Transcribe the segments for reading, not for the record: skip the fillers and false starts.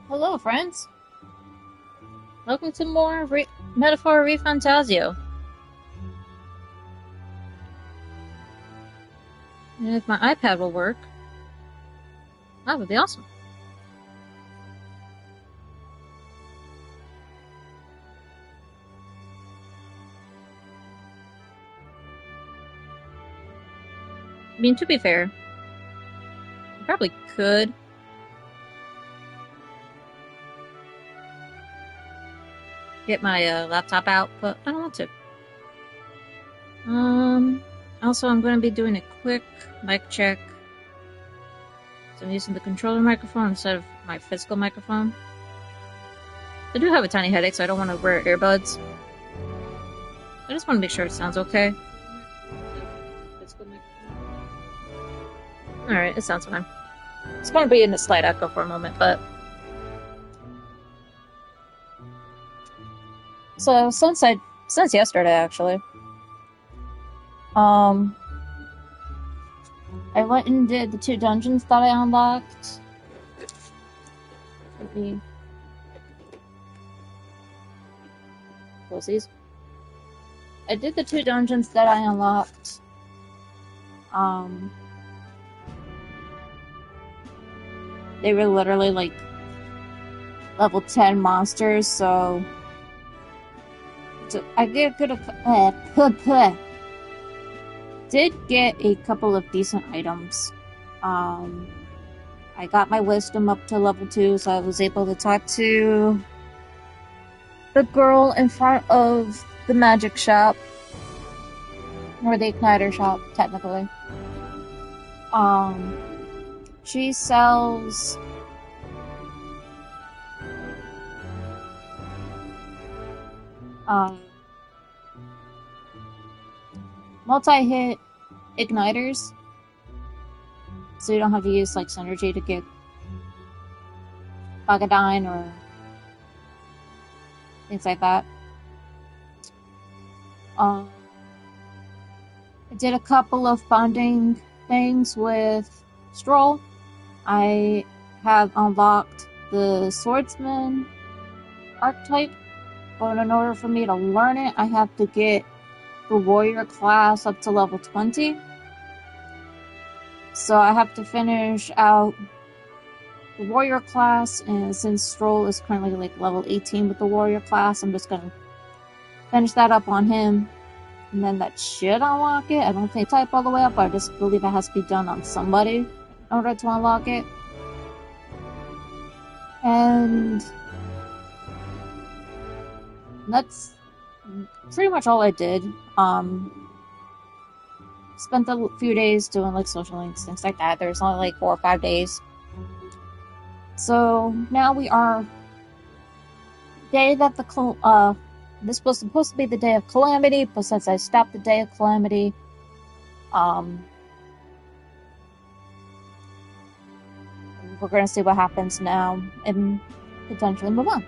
Hello, friends. Welcome to more Metaphor Refantazio. And if my iPad will work, that would be awesome. I mean, to be fair, I probably could get my laptop out, but I don't want to. Also, I'm going to be doing a quick mic check. So I'm using the controller microphone instead of my physical microphone. I do have a tiny headache, so I don't want to wear earbuds. I just want to make sure it sounds okay. Alright, it sounds fine. It's going to be in a slight echo for a moment, but... So, since yesterday, actually, I went and did the 2 dungeons that I unlocked. Let me close these. I did the 2 dungeons that I unlocked. They were literally like level 10 monsters, so I did get a couple of decent items. I got my wisdom up to level 2, so I was able to talk to the girl in front of the magic shop, or the igniter shop, technically. She sells multi-hit igniters, so you don't have to use like synergy to get Bagadine or things like that. I did a couple of bonding things with Stroll. I have unlocked the swordsman archetype, but in order for me to learn it, I have to get the warrior class up to level 20. So I have to finish out the warrior class, and since Stroll is currently like level 18 with the warrior class, I'm just gonna finish that up on him, and then that should unlock it. I don't think type all the way up, but I just believe it has to be done on somebody in order to unlock it. And that's pretty much all I did. Spent a few days doing like social links, things like that. There's only like 4 or 5 days. So now we are day that this was supposed to be the day of Calamity, but since I stopped the day of Calamity, we're gonna see what happens now and potentially move on.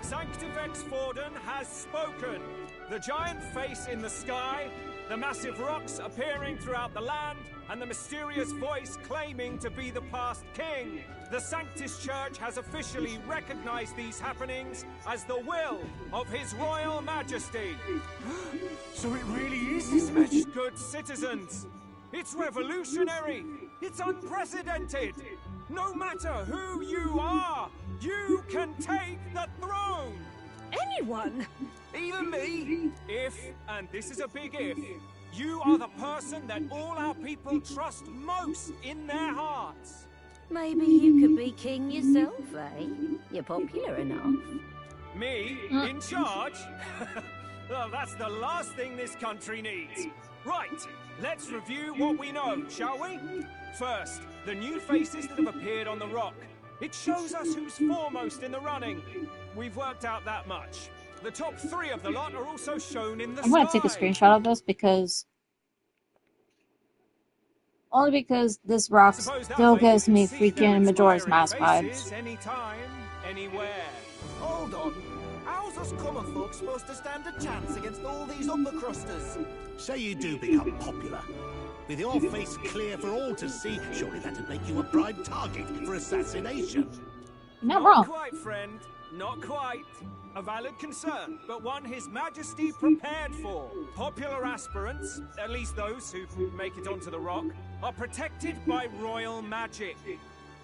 Sanctifex Forden has spoken. The giant face in the sky, the massive rocks appearing throughout the land, and the mysterious voice claiming to be the past king. The Sanctus Church has officially recognized these happenings as the will of His Royal Majesty. So it really is His Majesty? Good citizens, it's revolutionary, it's unprecedented. No matter who you are, you can take the throne. Anyone? Even me? If, and this is a big if, you are the person that all our people trust most in their hearts. Maybe you could be king yourself, eh? You're popular enough. Me? In charge? Well, that's the last thing this country needs. Right, let's review what we know, shall we? First, the new faces that have appeared on the rock. It shows us who's foremost in the running. We've worked out that much. The top 3 of the lot are also shown in the I'm going to take a screenshot of this because... Only because this rock still gives me freaking Majora's Mask vibes. Anytime, anywhere. Hold on. How's us common folk supposed to stand a chance against all these upper crusters? Say you do become popular. With your face clear for all to see, surely that'd make you a prime target for assassination. Not wrong. quite, friend. Not quite. A valid concern, but one His Majesty prepared for. Popular aspirants, at least those who make it onto the rock, are protected by royal magic.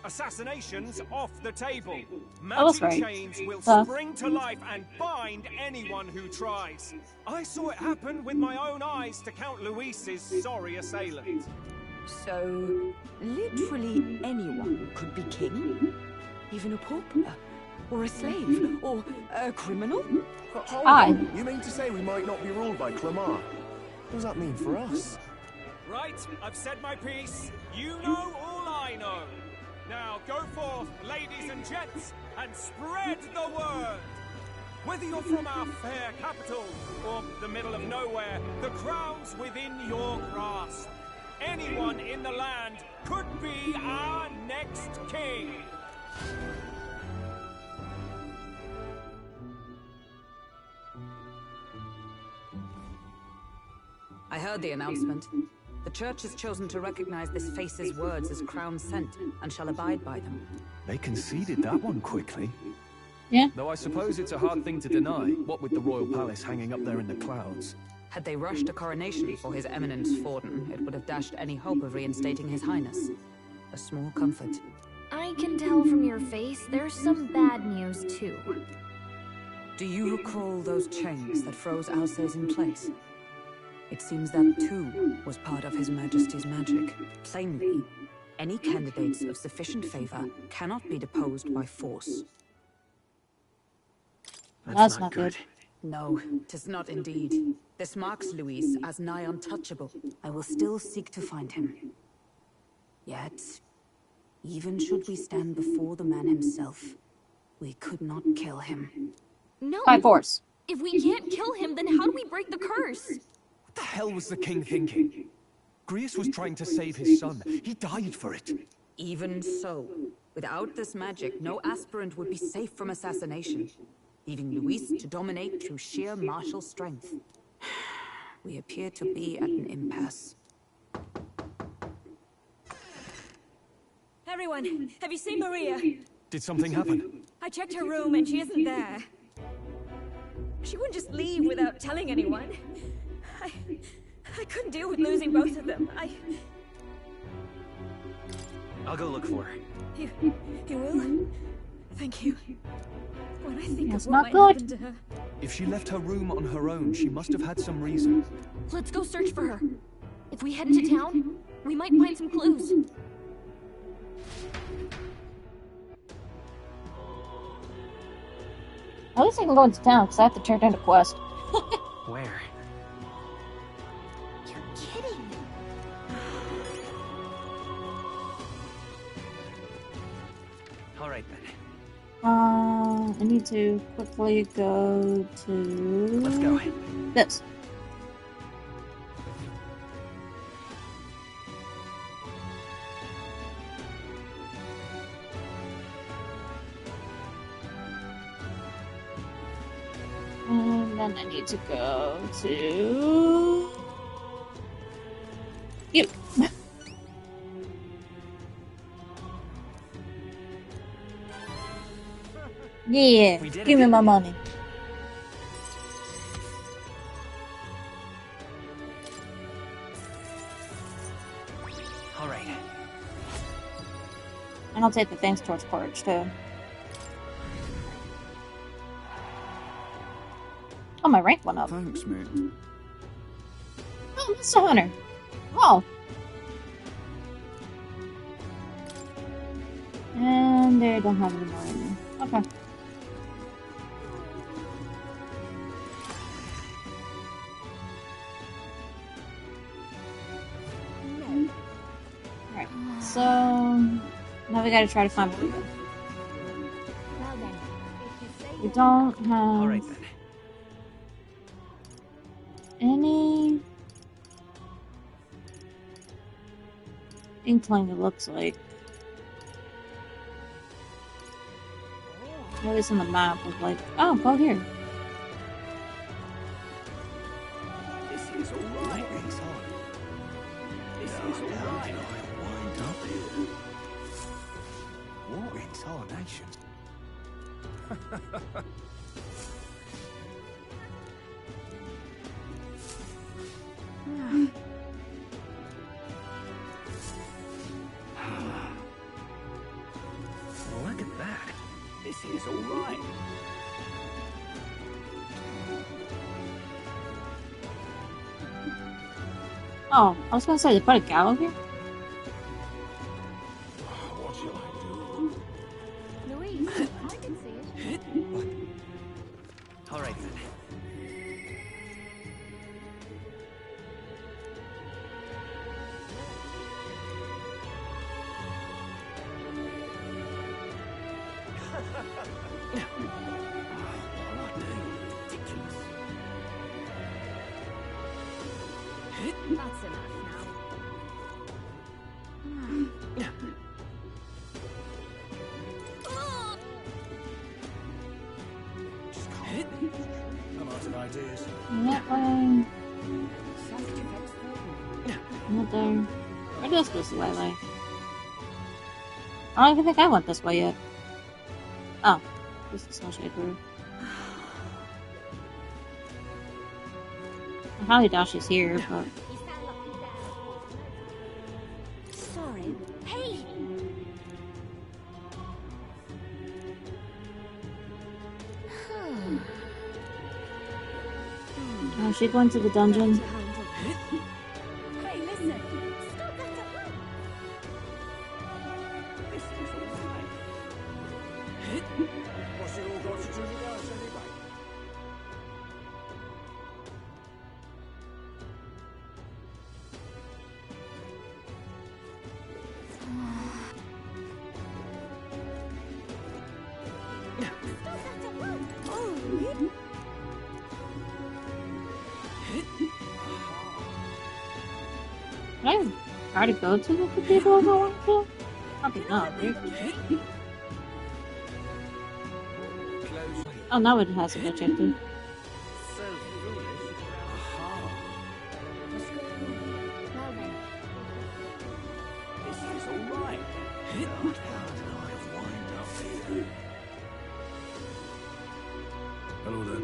Assassinations off the table. was Magic right. chains will Huh. spring to life and bind anyone who tries. I saw it happen with my own eyes to Count Luis's sorry assailant. So, literally anyone could be king? Even a pauper? Or a slave? Or a criminal? Hold Aye. on. You mean to say we might not be ruled by Clamar? What does that mean for us? Right, I've said my piece. You know all I know. Now go forth, ladies and gents, and spread the word. Whether you're from our fair capital or the middle of nowhere, the crown's within your grasp. Anyone in the land could be our next king. I heard the announcement. The church has chosen to recognize this face's words as crown sent, and shall abide by them. They conceded that one quickly. Yeah. Though I suppose it's a hard thing to deny, what with the royal palace hanging up there in the clouds. Had they rushed a coronation for His Eminence Forden, it would have dashed any hope of reinstating His Highness. A small comfort. I can tell from your face there's some bad news, too. Do you recall those chains that froze Alsace in place? It seems that, too, was part of His Majesty's magic. Plainly, any candidates of sufficient favor cannot be deposed by force. That's not good. No, 'tis not indeed. This marks Louis as nigh untouchable. I will still seek to find him. Yet, even should we stand before the man himself, we could not kill him. No! By force. If we can't kill him, then how do we break the curse? What the hell was the king thinking? Grius was trying to save his son. He died for it. Even so, without this magic, no aspirant would be safe from assassination, leaving Luis to dominate through sheer martial strength. We appear to be at an impasse. Everyone, have you seen Maria? Did something happen? I checked her room and she isn't there. She wouldn't just leave without telling anyone. I couldn't deal with losing both of them. I'll go look for her. You will? Thank you. When I think That's of what not might good. happen to her. If she left her room on her own, she must have had some reason. Let's go search for her. If we head into town, we might find some clues. At least I can go into town, because I have to turn in a quest. Where? You're kidding. All right then. I need to quickly go to... Let's go. This. And then I need to go to... You. Yeah, We did give it. me my money. All right. And I'll take the things towards porridge too. Oh, my rank went up. Thanks, mate. Oh, Mr. Hunter. Oh. And they don't have any more in there. Okay. Alright, so now we gotta try to find Maria. Well then, if you say We don't have All right then. any inkling, it looks like. At least on the map of like, oh, go here. is all right. It's on. This is all right. I wind up here. What in tarnation? Look at that. This is all right. Oh, I was gonna say, they put a gallows here? What shall I do? Louise, I can see it. All right then. That's enough now. I'm out of ideas. That way. Not there. Where do I supposed to lay? I don't even think I went this way yet. Oh, this is no shade room. I highly doubt she's here, but Sorry. Hey! oh, is she going to the dungeon? Hey, listen! Stop that at once! This is all right. What's it all got to do with us anyway? Stop that at once! Oh, Can I try to go to the cathedral if I want to? Probably not, right? Oh, now it has an objective. So foolish. Well then, This is all right. How did I wind up here? Hello there.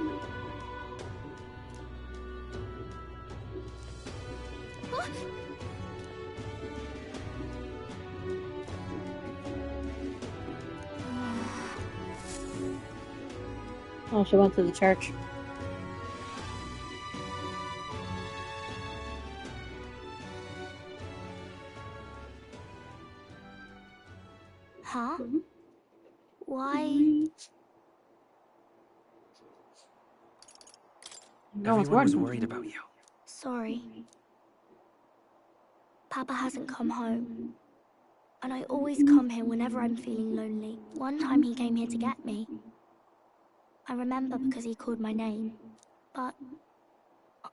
Oh, she went to the church. Huh? Why? No one's Everyone was worried. worried about you. Sorry. Papa hasn't come home. And I always come here whenever I'm feeling lonely. One time he came here to get me. I remember because he called my name. But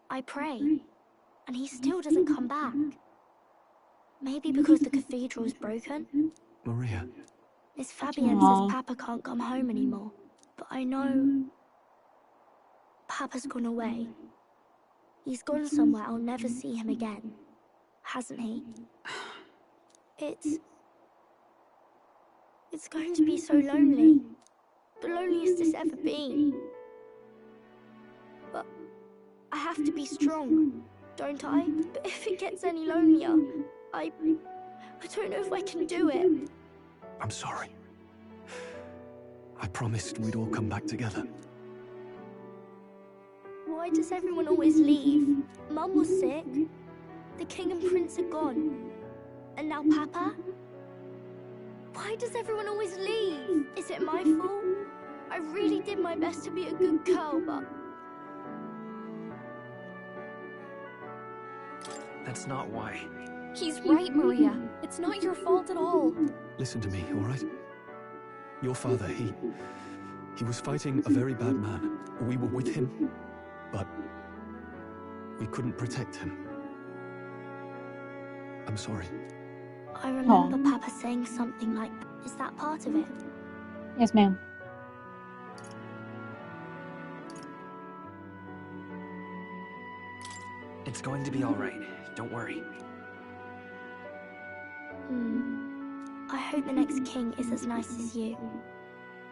I pray. And he still doesn't come back. Maybe because the cathedral's broken? Maria, Miss Fabienne says Papa can't come home anymore. But I know Papa's gone away. He's gone somewhere I'll never see him again. Hasn't he? It's going to be so lonely. The loneliest it's ever been. But I have to be strong, don't I? But if it gets any lonelier, I don't know if I can do it. I'm sorry. I promised we'd all come back together. Why does everyone always leave? Mum was sick. The king and prince are gone. And now Papa? Why does everyone always leave? Is it my fault? I really did my best to be a good girl, but... That's not why. he's right, Maria. It's not your fault at all. Listen to me, all right? Your father, he was fighting a very bad man. We were with him, but we couldn't protect him. I'm sorry. I remember Papa saying something like that. Is that part of it? Yes, ma'am. It's going to be alright. Don't worry. I hope the next king is as nice as you.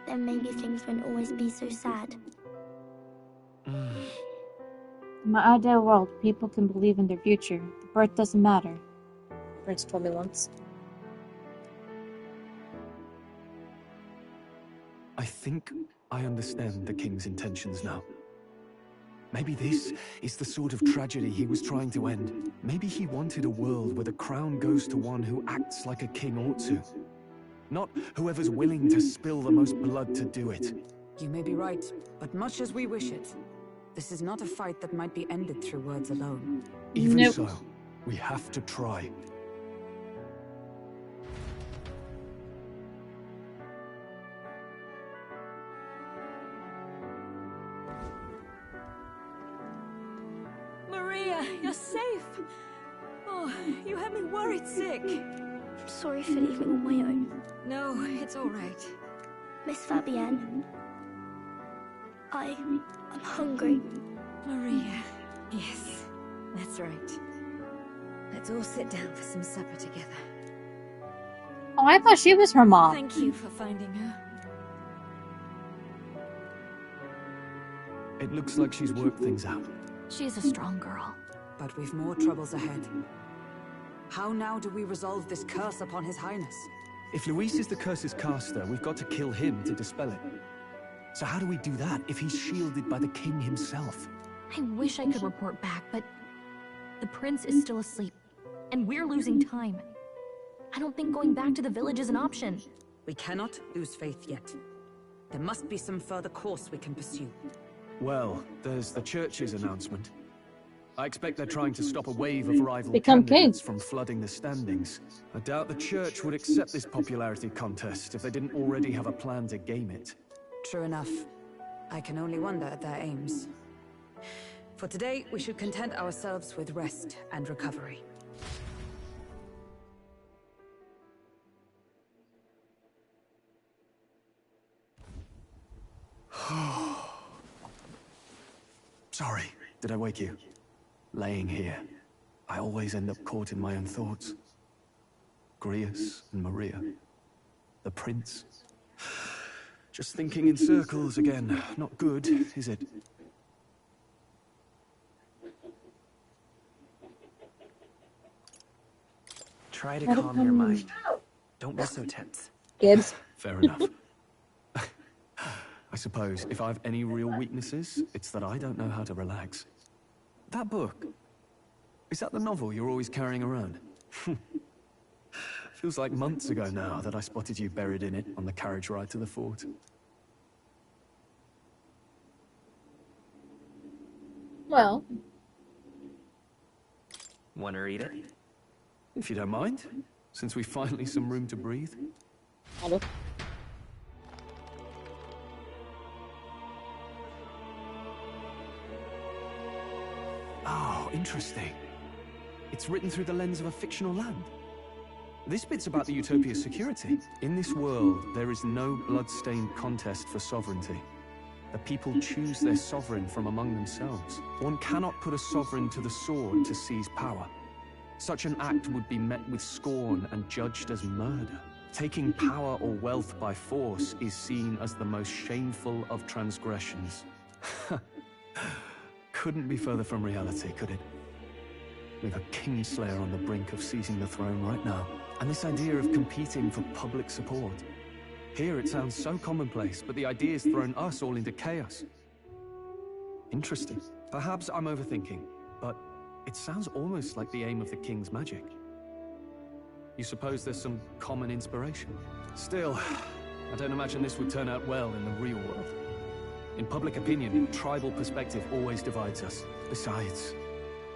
Then maybe things won't always be so sad. In my ideal world, people can believe in their future. The birth doesn't matter. Prince told me once. I think I understand the king's intentions now. Maybe this is the sort of tragedy he was trying to end. Maybe he wanted a world where the crown goes to one who acts like a king ought to. Not whoever's willing to spill the most blood to do it. You may be right, but much as we wish it, this is not a fight that might be ended through words alone. Even so, we have to try. Maria, you're safe. Oh, you had me worried sick. Sorry for leaving on my own. No, it's all right. Miss Fabienne, I'm hungry. Maria. Yes, that's right. Let's all sit down for some supper together. Oh, I thought she was her mom. Thank you for finding her. It looks like she's worked things out. She's a strong girl. But we've more troubles ahead. How now do we resolve this curse upon His Highness? If Luis is the curse's caster, we've got to kill him to dispel it. So how do we do that if he's shielded by the king himself? I wish I could report back, but the prince is still asleep, and we're losing time. I don't think going back to the village is an option. We cannot lose faith yet. There must be some further course we can pursue. Well, there's the church's announcement. I expect they're trying to stop a wave of rival Become candidates king. from flooding the standings. I doubt the church would accept this popularity contest if they didn't already have a plan to game it. True enough. I can only wonder at their aims. For today, we should content ourselves with rest and recovery. Sorry, did I wake you? Laying here, I always end up caught in my own thoughts. Grius and Maria. The prince. Just thinking in circles again. Not good, is it? Try to calm your mind. Don't be so tense. Gibbs. Fair enough. I suppose if I have any real weaknesses, it's that I don't know how to relax. That book, is that the novel you're always carrying around? Feels like months ago now that I spotted you buried in it on the carriage ride to the fort. Well, Wanna read it? If you don't mind, since we finally some room to breathe. I do. Oh, interesting. It's written through the lens of a fictional land. This bit's about the Utopia's security. In this world, there is no blood-stained contest for sovereignty. The people choose their sovereign from among themselves. One cannot put a sovereign to the sword to seize power. Such an act would be met with scorn and judged as murder. Taking power or wealth by force is seen as the most shameful of transgressions. Couldn't be further from reality, could it? We've a Kingslayer on the brink of seizing the throne right now. And this idea of competing for public support. Here it sounds so commonplace, but the idea's thrown us all into chaos. Interesting. Perhaps I'm overthinking, but it sounds almost like the aim of the king's magic. You suppose there's some common inspiration? Still, I don't imagine this would turn out well in the real world. In public opinion, tribal perspective always divides us. Besides,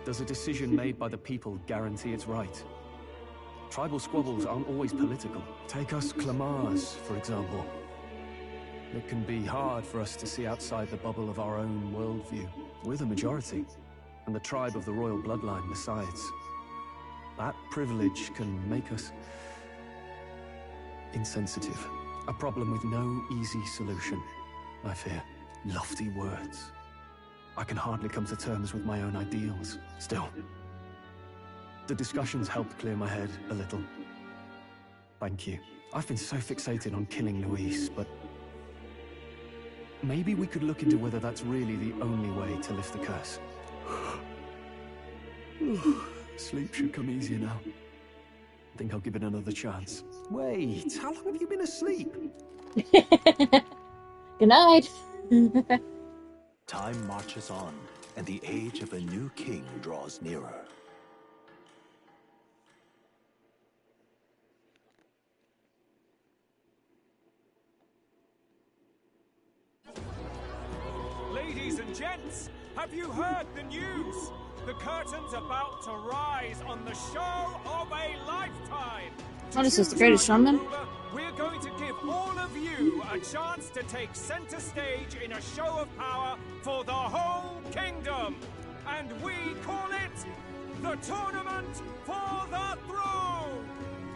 does a decision made by the people guarantee it's right? Tribal squabbles aren't always political. Take us Clamars, for example. It can be hard for us to see outside the bubble of our own worldview. We're the majority, and the tribe of the royal bloodline besides. That privilege can make us insensitive. A problem with no easy solution, I fear. Lofty words. I can hardly come to terms with my own ideals. Still, the discussions helped clear my head a little. Thank you. I've been so fixated on killing Luis, but maybe we could look into whether that's really the only way to lift the curse. Sleep should come easier now. I think I'll give it another chance. Wait, how long have you been asleep? Good night. Time marches on, and the age of a new king draws nearer. Ladies and gents, have you heard the news? The curtain's about to rise on the show of a lifetime. What is this, the greatest showman? We're going to give all of you a chance to take center stage in a show of power for the whole kingdom. And we call it the Tournament for the Throne.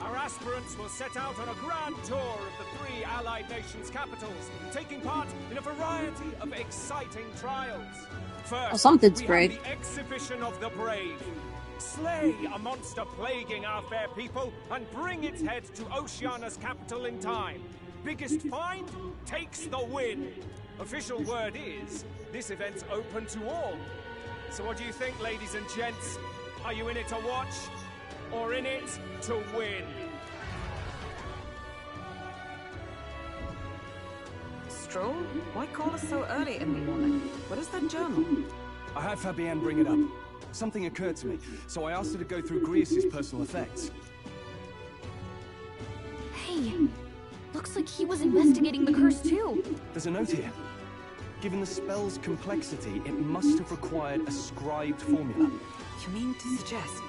Our aspirants will set out on a grand tour of the 3 allied nations' capitals, taking part in a variety of exciting trials. First, something's we great. have the exhibition of the brave. Slay a monster plaguing our fair people and bring its head to Oceania's capital in time. Biggest find takes the win. Official word is, this event's open to all. So what do you think, ladies and gents? Are you in it to watch, or in it to win? Stroll? Why call us so early in the morning? What is that journal? I had Fabienne bring it up. Something occurred to me, so I asked her to go through Grius' personal effects. Hey, looks like he was investigating the curse too. There's a note here. Given the spell's complexity, it must have required a scribed formula. You mean to suggest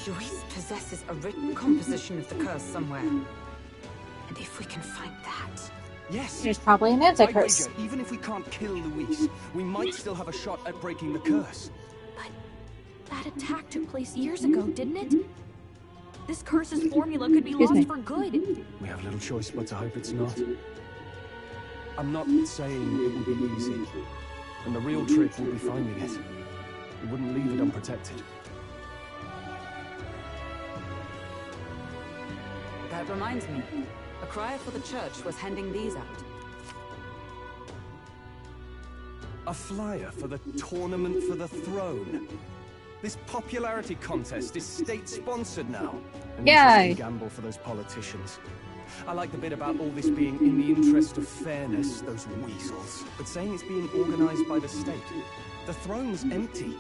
Luis possesses a written composition of the curse somewhere? And if we can find that... Yes! There's probably an anti-curse. Even if we can't kill Luis, we might still have a shot at breaking the curse. But that attack took place years ago, didn't it? This curse's formula could be lost for good. We have little choice but to hope it's not. I'm not saying it will be easy, and the real trick will be finding it. We wouldn't leave it unprotected. That reminds me. A crier for the church was handing these out. A flyer for the Tournament for the Throne. This popularity contest is state-sponsored now. An interesting gamble for those politicians. I like the bit about all this being in the interest of fairness, those weasels. But saying it's being organized by the state. The throne's empty.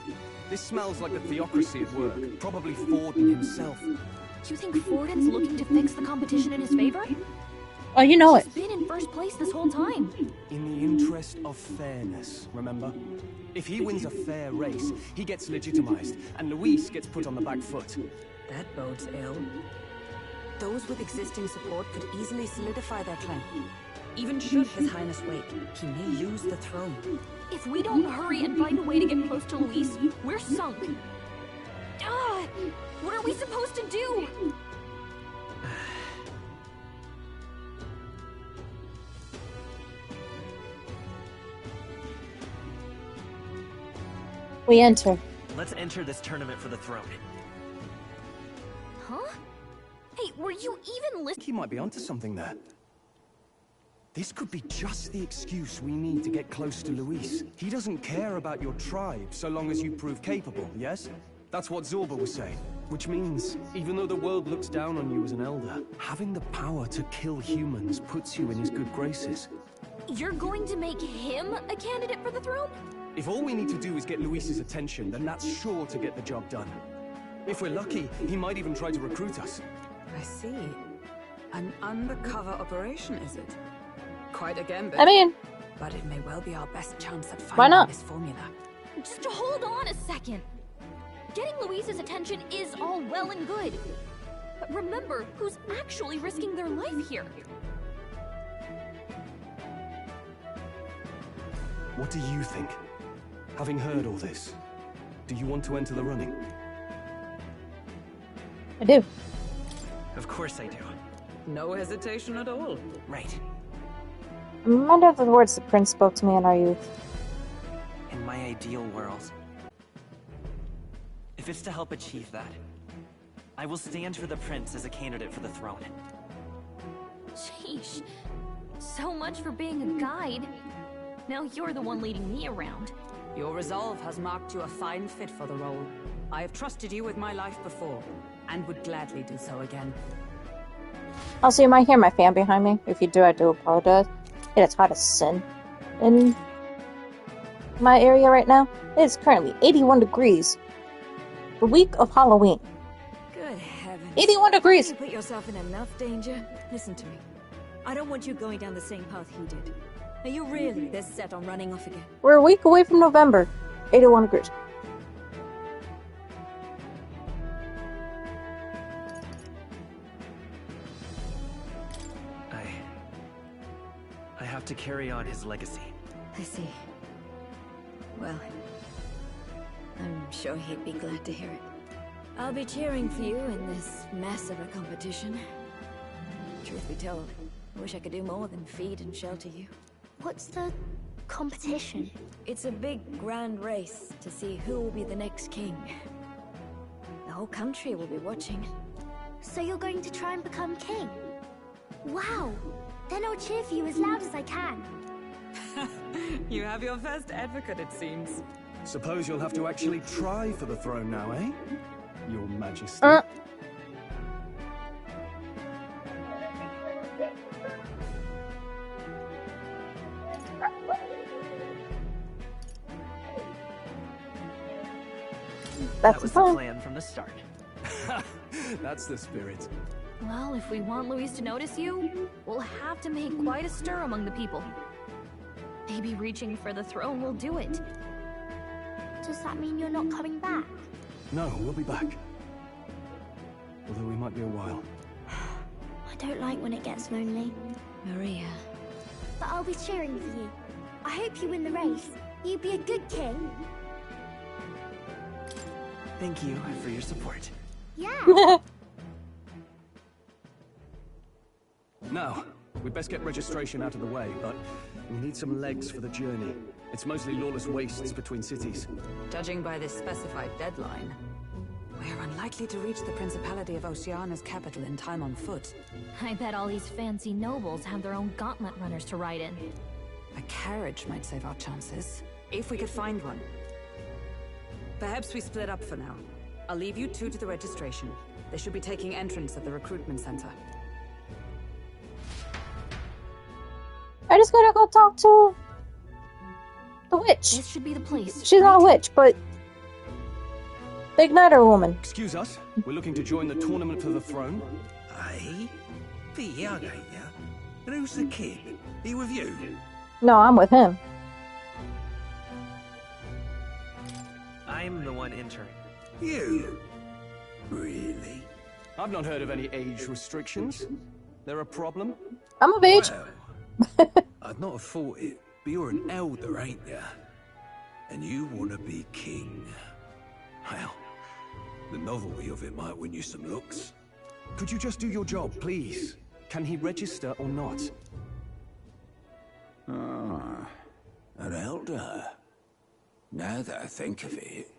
This smells like the theocracy at work. Probably Forden himself. Do you think Forden's looking to fix the competition in his favor? Oh, you know it. He's been in first place this whole time. In the interest of fairness, remember? If he wins a fair race, he gets legitimized, and Luis gets put on the back foot. That bodes ill. Those with existing support could easily solidify their claim. Even should His Highness wait, he may lose the throne. If we don't hurry and find a way to get close to Luis, we're sunk. What are we supposed to do? We enter. Let's enter this tournament for the throne. Huh? Hey, were you even listening? He might be onto something there. This could be just the excuse we need to get close to Luis. He doesn't care about your tribe so long as you prove capable, yes? That's what Zorba was saying. Which means, even though the world looks down on you as an elder, having the power to kill humans puts you in his good graces. You're going to make him a candidate for the throne? If all we need to do is get Luis's attention, then that's sure to get the job done. If we're lucky, he might even try to recruit us. I see. An undercover operation, is it? Quite a gambit. I mean, but it may well be our best chance at why finding not? this formula. Just hold on a second. Getting Luis's attention is all well and good. But remember who's actually risking their life here. What do you think? Having heard all this, do you want to enter the running? I do. Of course I do. No hesitation at all. Right. Remember the words the prince spoke to me in our youth. In my ideal world. If it's to help achieve that, I will stand for the prince as a candidate for the throne. Sheesh. So much for being a guide. Now you're the one leading me around. Your resolve has marked you a fine fit for the role. I have trusted you with my life before, and would gladly do so again. Also, you might hear my fan behind me. If you do, I do apologize. It is hot as sin in my area right now. It is currently 81 degrees. The week of Halloween. Good heavens. 81 degrees! You put yourself in enough danger. Listen to me. I don't want you going down the same path he did. Are you really this set on running off again? We're a week away from November. 81 degrees. I have to carry on his legacy. I see. Well, I'm sure he'd be glad to hear it. I'll be cheering for you in this mess of a competition. Truth be told, I wish I could do more than feed and shelter you. What's the competition? It's a big, grand race to see who will be the next king. The whole country will be watching. So you're going to try and become king? Wow! Then I'll cheer for you as loud as I can. You have your first advocate, it seems. Suppose you'll have to actually try for the throne now, eh? Your Majesty. That was the plan from the start. That's the spirit. Well, if we want Luis to notice you, we'll have to make quite a stir among the people. Maybe reaching for the throne will do it. Does that mean you're not coming back? No, we'll be back. Although we might be a while. I don't like when it gets lonely. Maria. But I'll be cheering for you. I hope you win the race. You'd be a good king. Thank you for your support. Yeah. Now, we'd best get registration out of the way, but we need some legs for the journey. It's mostly lawless wastes between cities. Judging by this specified deadline, we're unlikely to reach the Principality of Oceana's capital in time on foot. I bet all these fancy nobles have their own gauntlet runners to ride in. A carriage might save our chances, if we could find one. Perhaps we split up for now. I'll leave you two to the registration. They should be taking entrance at the recruitment center. I just gotta go talk to the witch. This should be the place. She's not a witch, but the igniter woman. Excuse us, we're looking to join the tournament for the throne. Aye? Be young, ain't ya? And who's the kid? He with you? No, I'm with him. I'm the one entering. You? Really? I've not heard of any age restrictions. There a problem? I'm of age. Well, I'd not have thought it, but you're an elder, ain't ya? And you want to be king. Well, the novelty of it might win you some looks. Could you just do your job, please? Can he register or not? Ah, an elder. Now that I think of it,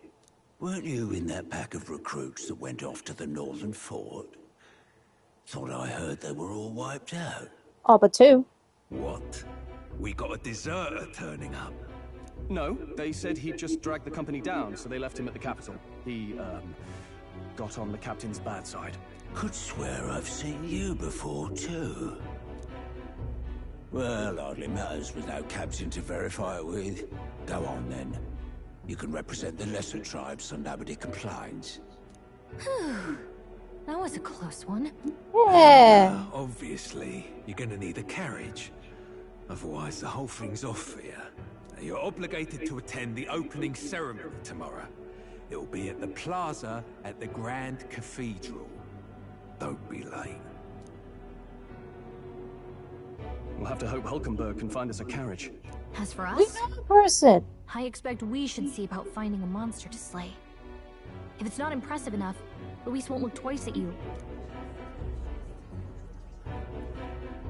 weren't you in that pack of recruits that went off to the northern fort? Thought I heard they were all wiped out. All but two. What? We got a deserter turning up? No, they said he'd just dragged the company down, so they left him at the capital. He, got on the captain's bad side. Could swear I've seen you before, too. Well, hardly matters with no captain to verify it with. Go on, then. You can represent the lesser tribes so nobody complains. That was a close one. Yeah. Obviously, you're gonna need a carriage. Otherwise, the whole thing's off for you. You're obligated to attend the opening ceremony tomorrow. It'll be at the plaza at the Grand Cathedral. Don't be late. We'll have to hope Hulkenberg can find us a carriage. As for We us, know a person. I expect we should see about finding a monster to slay. If it's not impressive enough, Luis won't look twice at you.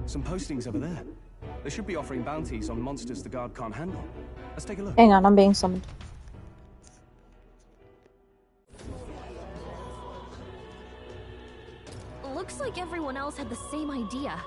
Some postings over there. They should be offering bounties on monsters the guard can't handle. Let's take a look. Hang on, I'm being summoned. Looks like everyone else had the same idea.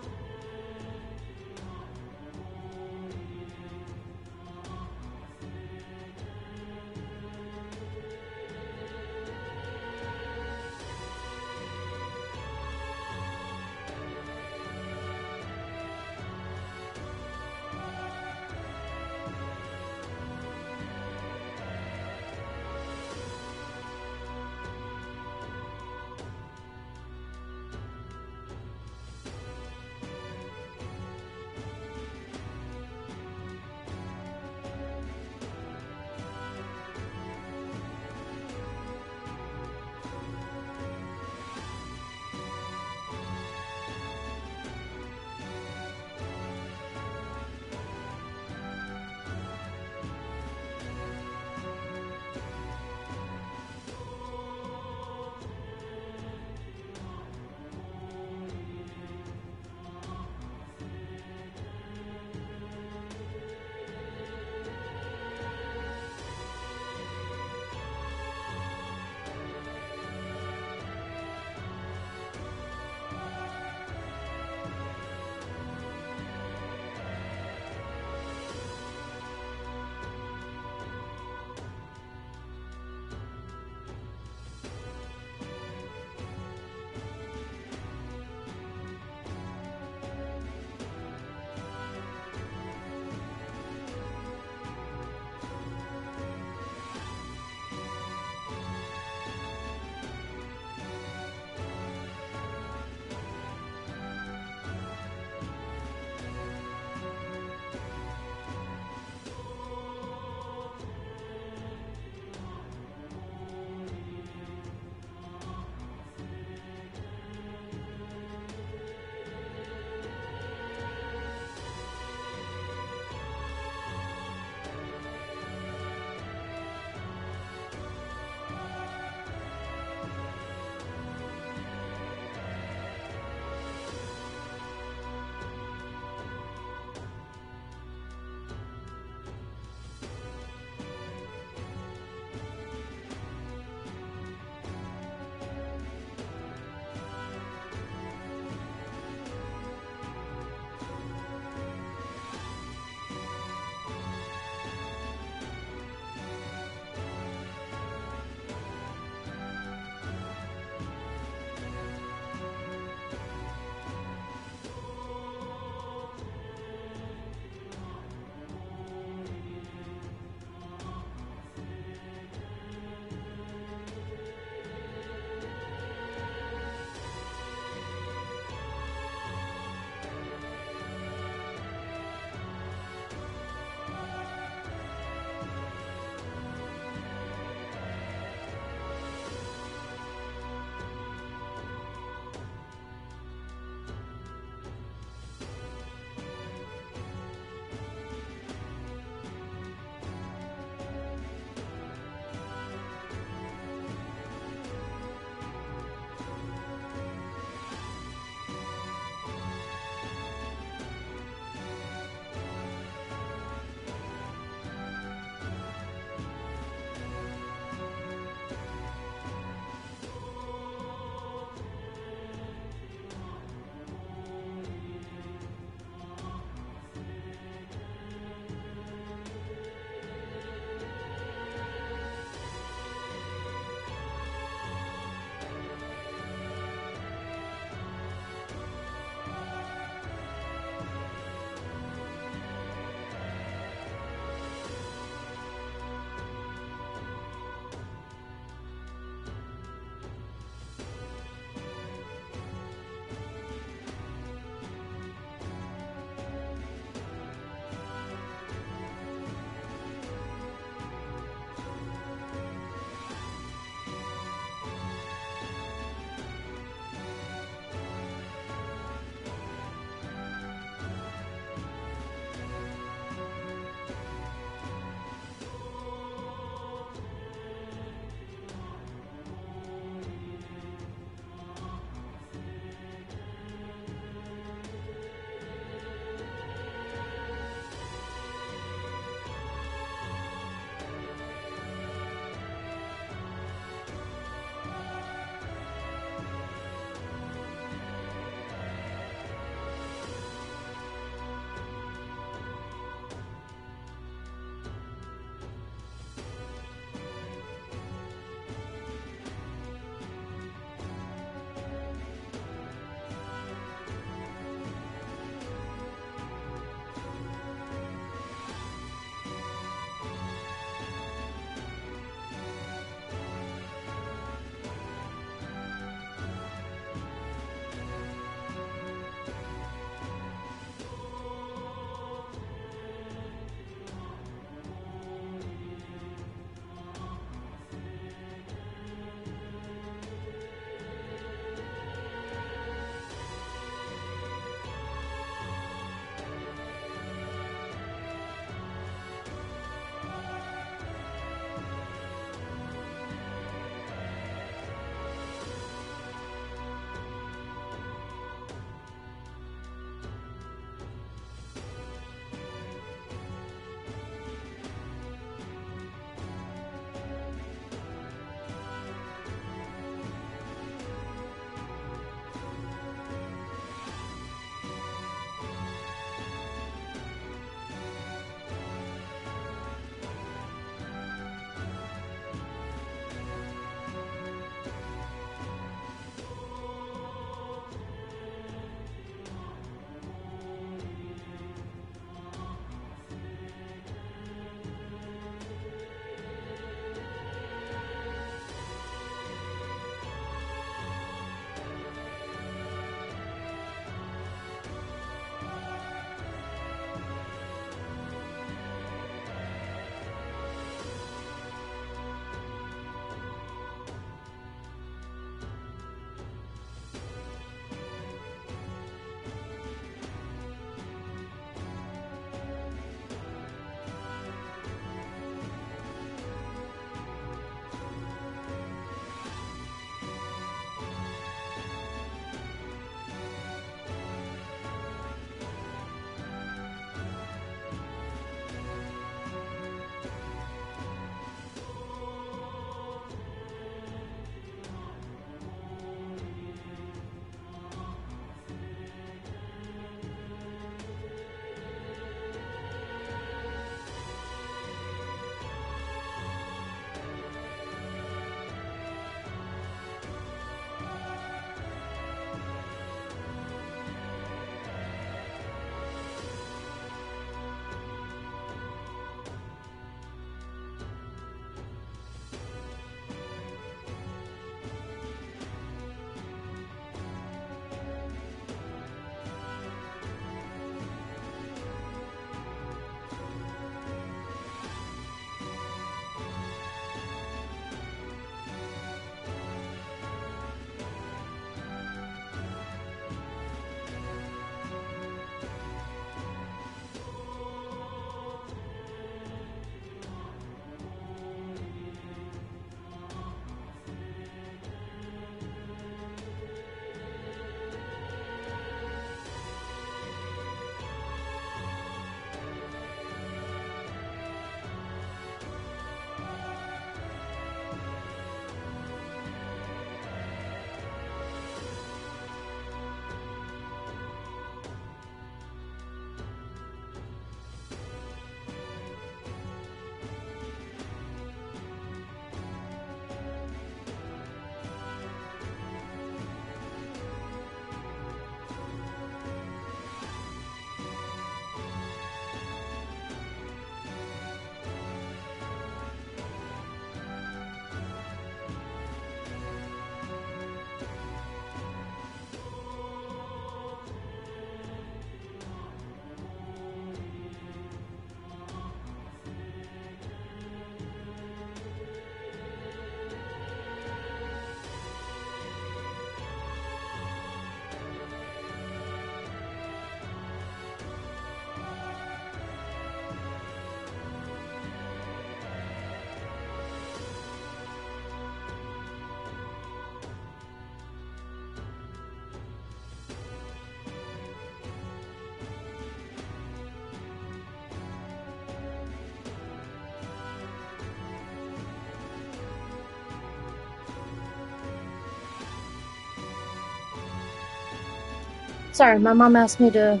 Sorry, my mom asked me to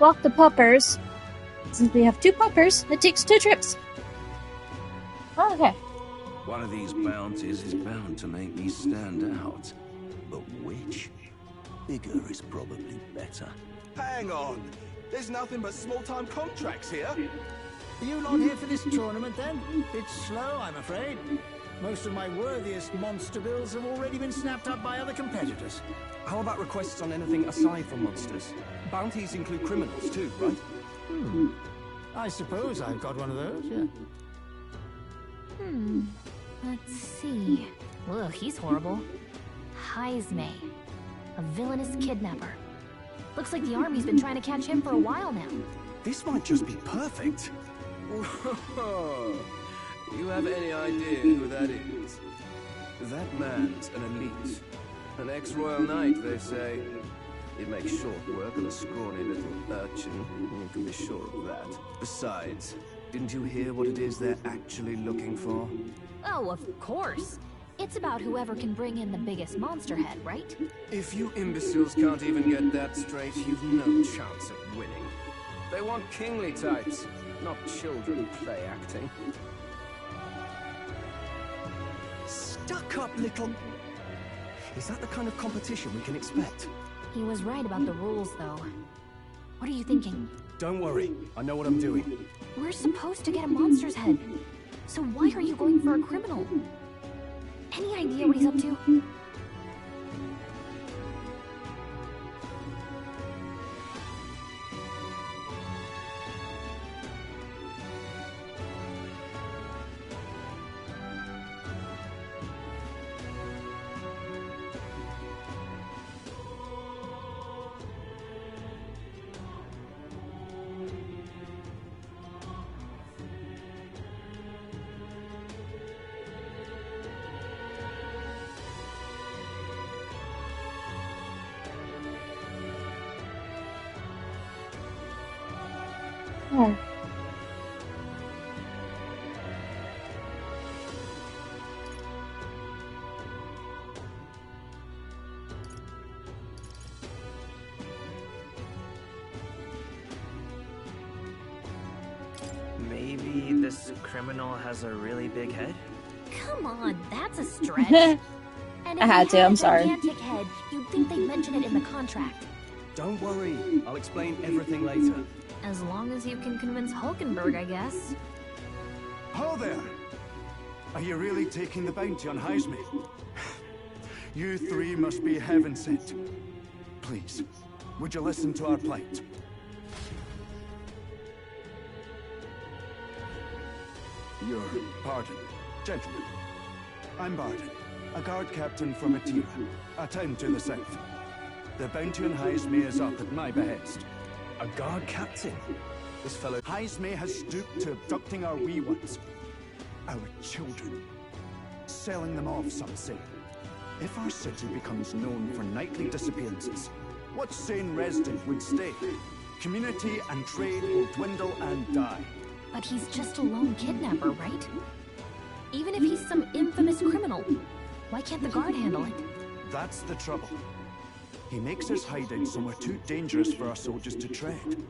walk the puppers. Since we have 2 puppers, it takes 2 trips. Okay. One of these bounties is bound to make me stand out. But which? Bigger is probably better. Hang on! There's nothing but small-time contracts here! Are you lot here for this tournament then? Bit slow, I'm afraid. Most of my worthiest monster bills have already been snapped up by other competitors. How about requests on anything aside from monsters? Bounties include criminals too, right? I suppose I've got one of those, yeah. Let's see. Ugh, he's horrible. Heisme. A villainous kidnapper. Looks like the army's been trying to catch him for a while now. This might just be perfect. You have any idea who that is? That man's an elite. An ex-royal knight, they say. It makes short work of a scrawny little urchin. You can be sure of that. Besides, didn't you hear what it is they're actually looking for? Oh, of course. It's about whoever can bring in the biggest monster head, right? If you imbeciles can't even get that straight, you've no chance at winning. They want kingly types, not children play acting. Stuck-up little... Is that the kind of competition we can expect? He was right about the rules, though. What are you thinking? Don't worry, I know what I'm doing. We're supposed to get a monster's head. So why are you going for a criminal? Any idea what he's up to? Oh. Maybe this criminal has a really big head? Come on, that's a stretch. And if I had he to, I'm a sorry. gigantic head, you'd think they'd mention it in the contract. Don't worry, I'll explain everything later. As long as you can convince Hulkenberg, I guess. Ho there! Are you really taking the bounty on Heisme? You 3 must be heaven sent. Please, would you listen to our plight? Your pardon, gentlemen. I'm Barden, a guard captain from Atira, a town to the south. The bounty on Heisme is up at my behest. A guard captain? This fellow Heisme has stooped to abducting our wee ones. Our children. Selling them off, some say. If our city becomes known for nightly disappearances, what sane resident would stay? Community and trade will dwindle and die. But he's just a lone kidnapper, right? Even if he's some infamous criminal, why can't the guard handle it? That's the trouble. He makes his hideout somewhere too dangerous for our soldiers to tread.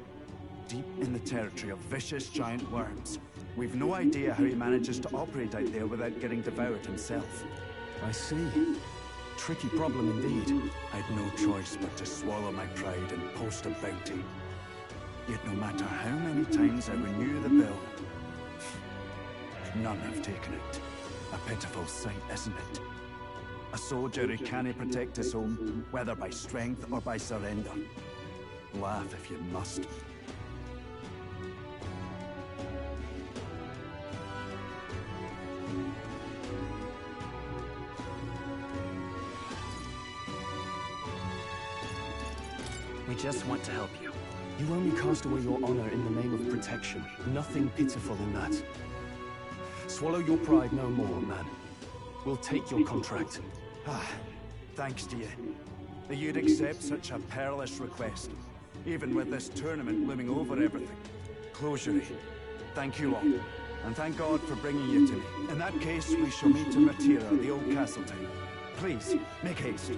Deep in the territory of vicious giant worms. We've no idea how he manages to operate out there without getting devoured himself. I see. Tricky problem indeed. I'd no choice but to swallow my pride and post a bounty. Yet no matter how many times I renew the bill, none have taken it. A pitiful sight, isn't it? A soldier who can't protect his home, whether by strength or by surrender. Laugh if you must. We just want to help you. You only cast away your honor in the name of protection. Nothing pitiful in that. Swallow your pride no more, man. We'll take your contract. Thanks to you. That you'd accept such a perilous request, even with this tournament looming over everything. Closure. Thank you all, and thank God for bringing you to me. In that case, we shall meet in Matira, the old castle town. Please, make haste.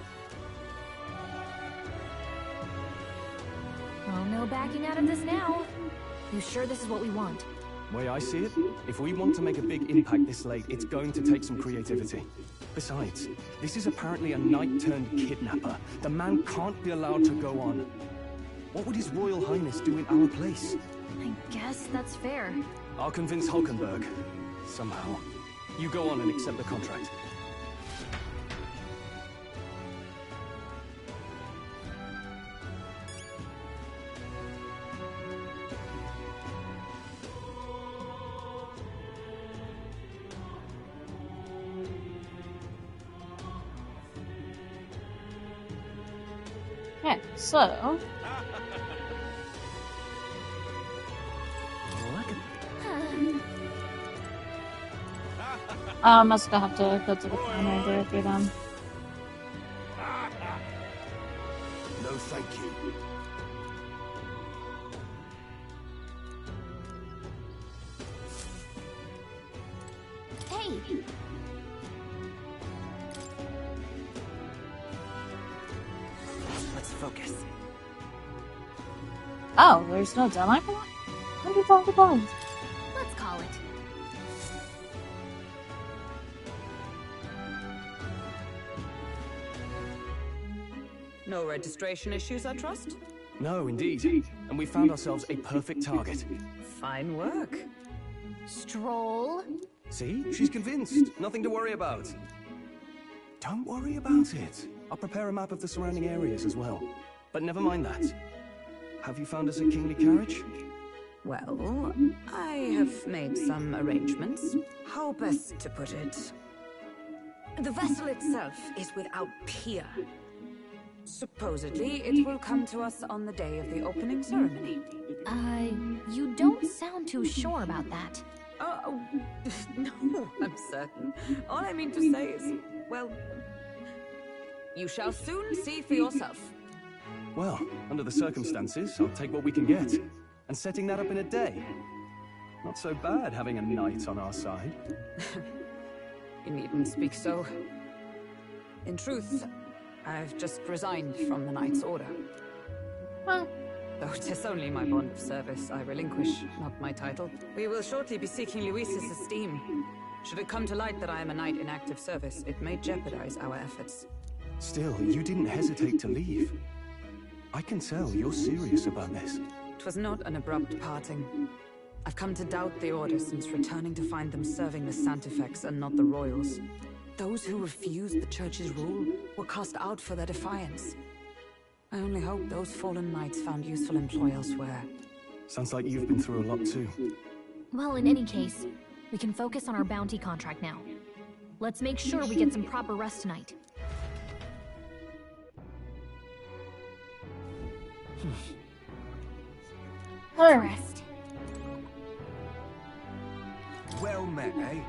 Oh, no backing out of this now. You sure this is what we want? Way I see it, if we want to make a big impact this late, it's going to take some creativity. Besides, this is apparently a knight-turned-kidnapper. The man can't be allowed to go on. What would His Royal Highness do in our place? I guess that's fair. I'll convince Hulkenberg. Somehow. You go on and accept the contract. Okay, so... I must have to go to the counter directly then. No, thank you. Hey! Let's focus. Oh, there's no deadline for that? $100 Let's call it. No registration issues, I trust? No, indeed. And we found ourselves a perfect target. Fine work. Stroll. See? She's convinced. Nothing to worry about. Don't worry about it. I'll prepare a map of the surrounding areas as well. But never mind that. Have you found us a kingly carriage? Well, I have made some arrangements. How best to put it? The vessel itself is without peer. Supposedly, it will come to us on the day of the opening ceremony. You don't sound too sure about that. Oh, no, I'm certain. All I mean to say is, well, you shall soon see for yourself. Well, under the circumstances, I'll take what we can get. And setting that up in a day. Not so bad having a knight on our side. You needn't speak so. In truth, I've just resigned from the Knight's Order. Huh. Though 'tis only my bond of service I relinquish, not my title. We will shortly be seeking Luis's esteem. Should it come to light that I am a knight in active service, it may jeopardize our efforts. Still, you didn't hesitate to leave. I can tell you're serious about this. It was not an abrupt parting. I've come to doubt the Order since returning to find them serving the Santifex and not the Royals. Those who refused the Church's rule were cast out for their defiance. I only hope those fallen knights found useful employ elsewhere. Sounds like you've been through a lot too. Well, in any case, we can focus on our bounty contract now. Let's make sure we get some proper rest tonight. Rest. Well met, eh?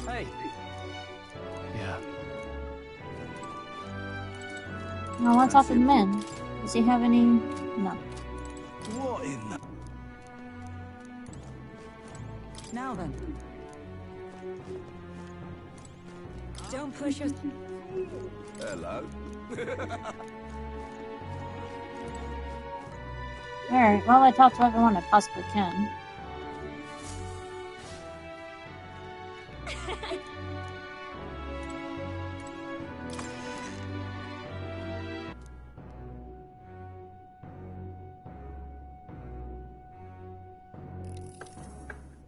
Hey! Yeah. Now let's talk to the men. Does he have any? No. What in the... Now then. Don't push us. Hello? Alright, well, I talked to everyone I possibly can.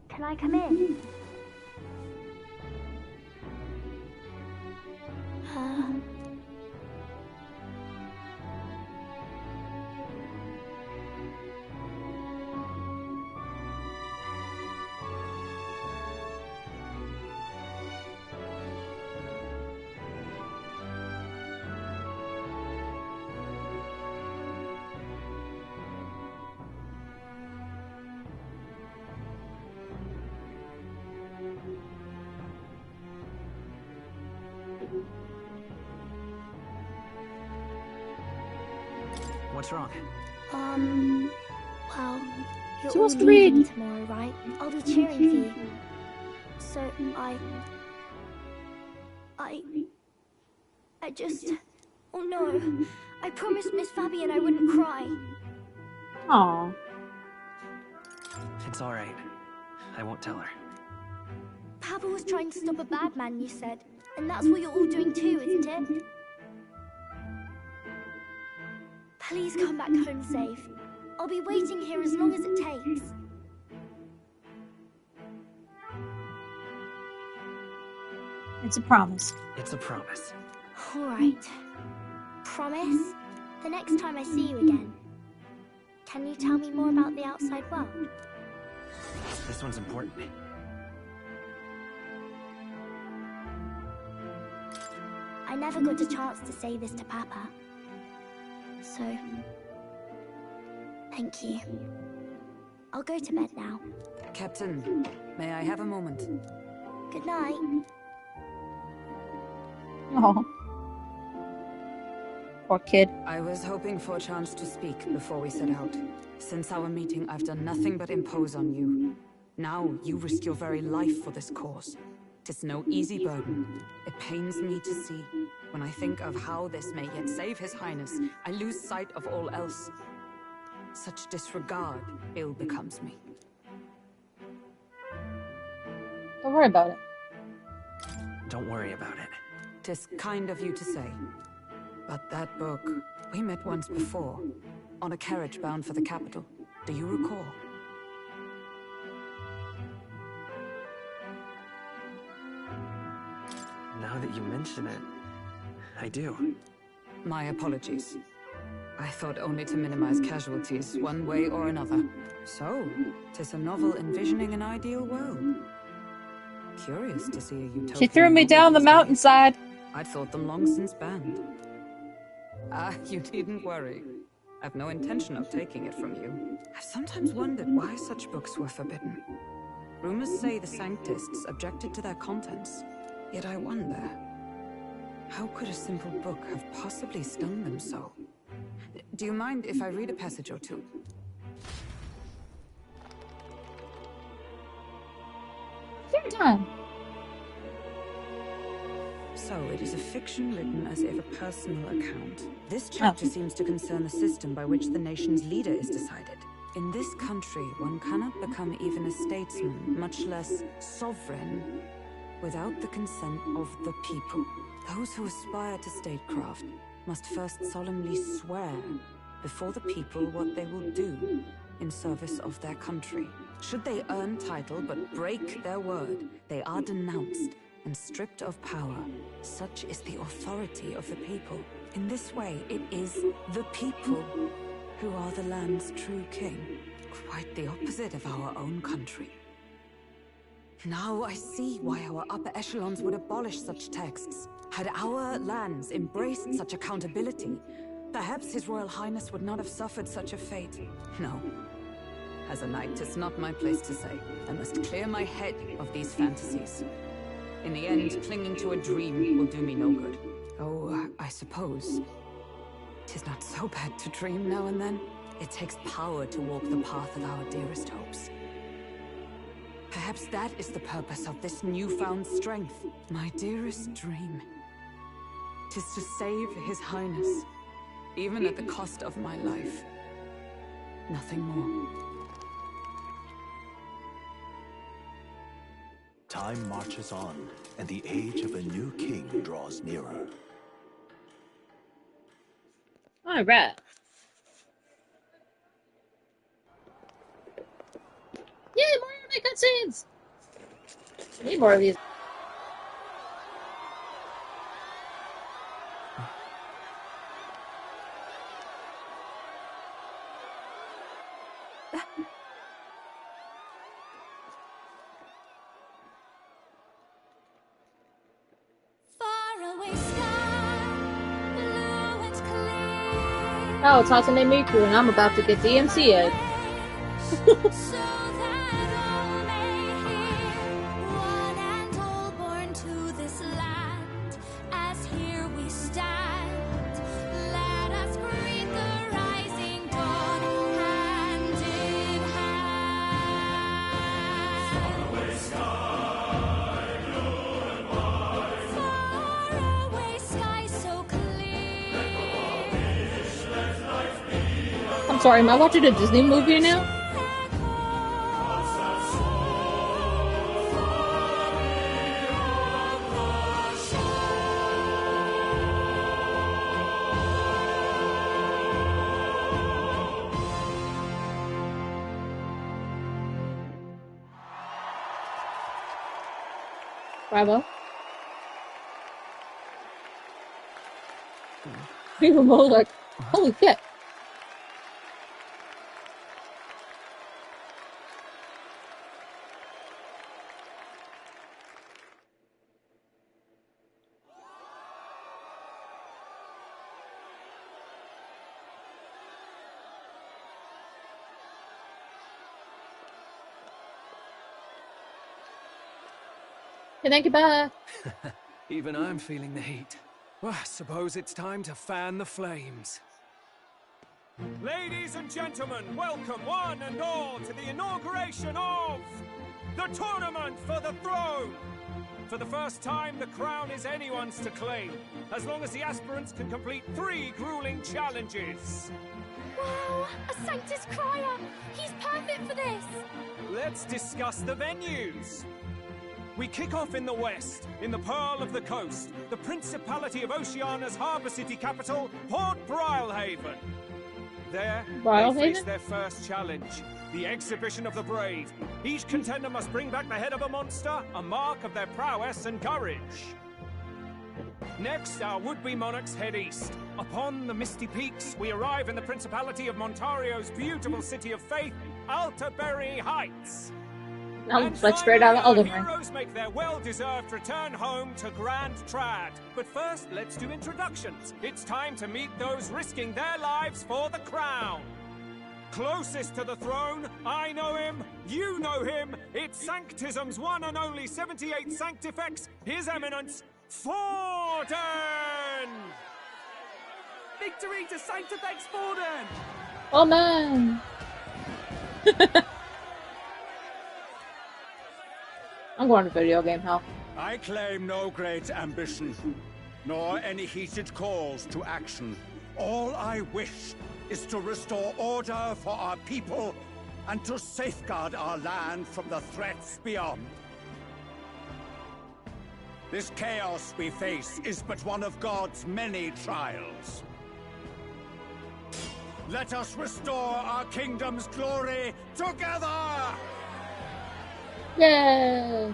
Can I come in? What's wrong? Well, you're She all wants to leaving read. tomorrow, right? I'll be cheering for you. So, I just... Oh no. I promised Miss Fabian I wouldn't cry. Aww. It's alright. I won't tell her. Papa was trying to stop a bad man, you said. And that's what you're all doing too, isn't it? Please come back home safe. I'll be waiting here as long as it takes. It's a promise. It's a promise. All right. Promise? The next time I see you again. Can you tell me more about the outside world? This one's important. I never got a chance to say this to Papa. So... thank you. I'll go to bed now. Captain, may I have a moment? Good night. Oh. Poor kid. I was hoping for a chance to speak before we set out. Since our meeting, I've done nothing but impose on you. Now, you risk your very life for this cause. 'Tis no easy burden. It pains me to see. When I think of how this may yet save His Highness, I lose sight of all else. Such disregard ill becomes me. Don't worry about it. Don't worry about it. 'Tis kind of you to say. But that book, we met once before, on a carriage bound for the capital. Do you recall? Now that you mention it, I do. My apologies. I thought only to minimize casualties, one way or another. So, 'tis a novel envisioning an ideal world. Curious to see a utopian... She threw me down the mountainside. I'd thought them long since banned. Ah, you needn't worry. I've no intention of taking it from you. I've sometimes wondered why such books were forbidden. Rumors say the Sanctists objected to their contents. Yet I wonder, how could a simple book have possibly stung them so? Do you mind if I read a passage or two? Your time. So, it is a fiction written as if a personal account. This chapter seems to concern the system by which the nation's leader is decided. In this country, one cannot become even a statesman, much less sovereign, without the consent of the people. Those who aspire to statecraft must first solemnly swear before the people what they will do in service of their country. Should they earn title but break their word, they are denounced and stripped of power. Such is the authority of the people. In this way, it is the people who are the land's true king. Quite the opposite of our own country. Now I see why our upper echelons would abolish such texts. Had our lands embraced such accountability, perhaps His Royal Highness would not have suffered such a fate. No. As a knight, 'tis not my place to say. I must clear my head of these fantasies. In the end, clinging to a dream will do me no good. Oh, I suppose 'tis not so bad to dream now and then. It takes power to walk the path of our dearest hopes. Perhaps that is the purpose of this newfound strength. My dearest dream. 'Tis to save His Highness, even at the cost of my life. Nothing more. Time marches on, and the age of a new king draws nearer. All right. Yay, more anime cutscenes! I need more of these. Oh, it's Hatsune Miku, and I'm about to get DMCA'd. sorry, am I watching a Disney movie now? Bravo. People were like, holy shit. Hey, thank you, bye. Even I'm feeling the heat. Well, I suppose it's time to fan the flames. Ladies and gentlemen, welcome one and all to the inauguration of the Tournament for the Throne! For the first time, the crown is anyone's to claim, as long as the aspirants can complete 3 grueling challenges. Wow, a Sanctus Crier! He's perfect for this! Let's discuss the venues. We kick off in the west, in the Pearl of the Coast, the Principality of Oceania's harbour city capital, Port Brilehaven. There, they face their first challenge, the Exhibition of the Brave. Each contender must bring back the head of a monster, a mark of their prowess and courage. Next, our would-be monarchs head east. Upon the misty peaks, we arrive in the Principality of Montario's beautiful city of faith, Altaberry Heights. Like straight out of Elden Ring. Heroes make their well-deserved return home to Grand Trad. But first, let's do introductions. It's time to meet those risking their lives for the crown. Closest to the throne, I know him, you know him. It's Sanctism's one and only 78th Sanctifex, His Eminence, Forden! Victory to Sanctifex Forden! Oh man! I'm going to video game hell. I claim no great ambition, nor any heated calls to action. All I wish is to restore order for our people and to safeguard our land from the threats beyond. This chaos we face is but one of God's many trials. Let us restore our kingdom's glory together! Yay!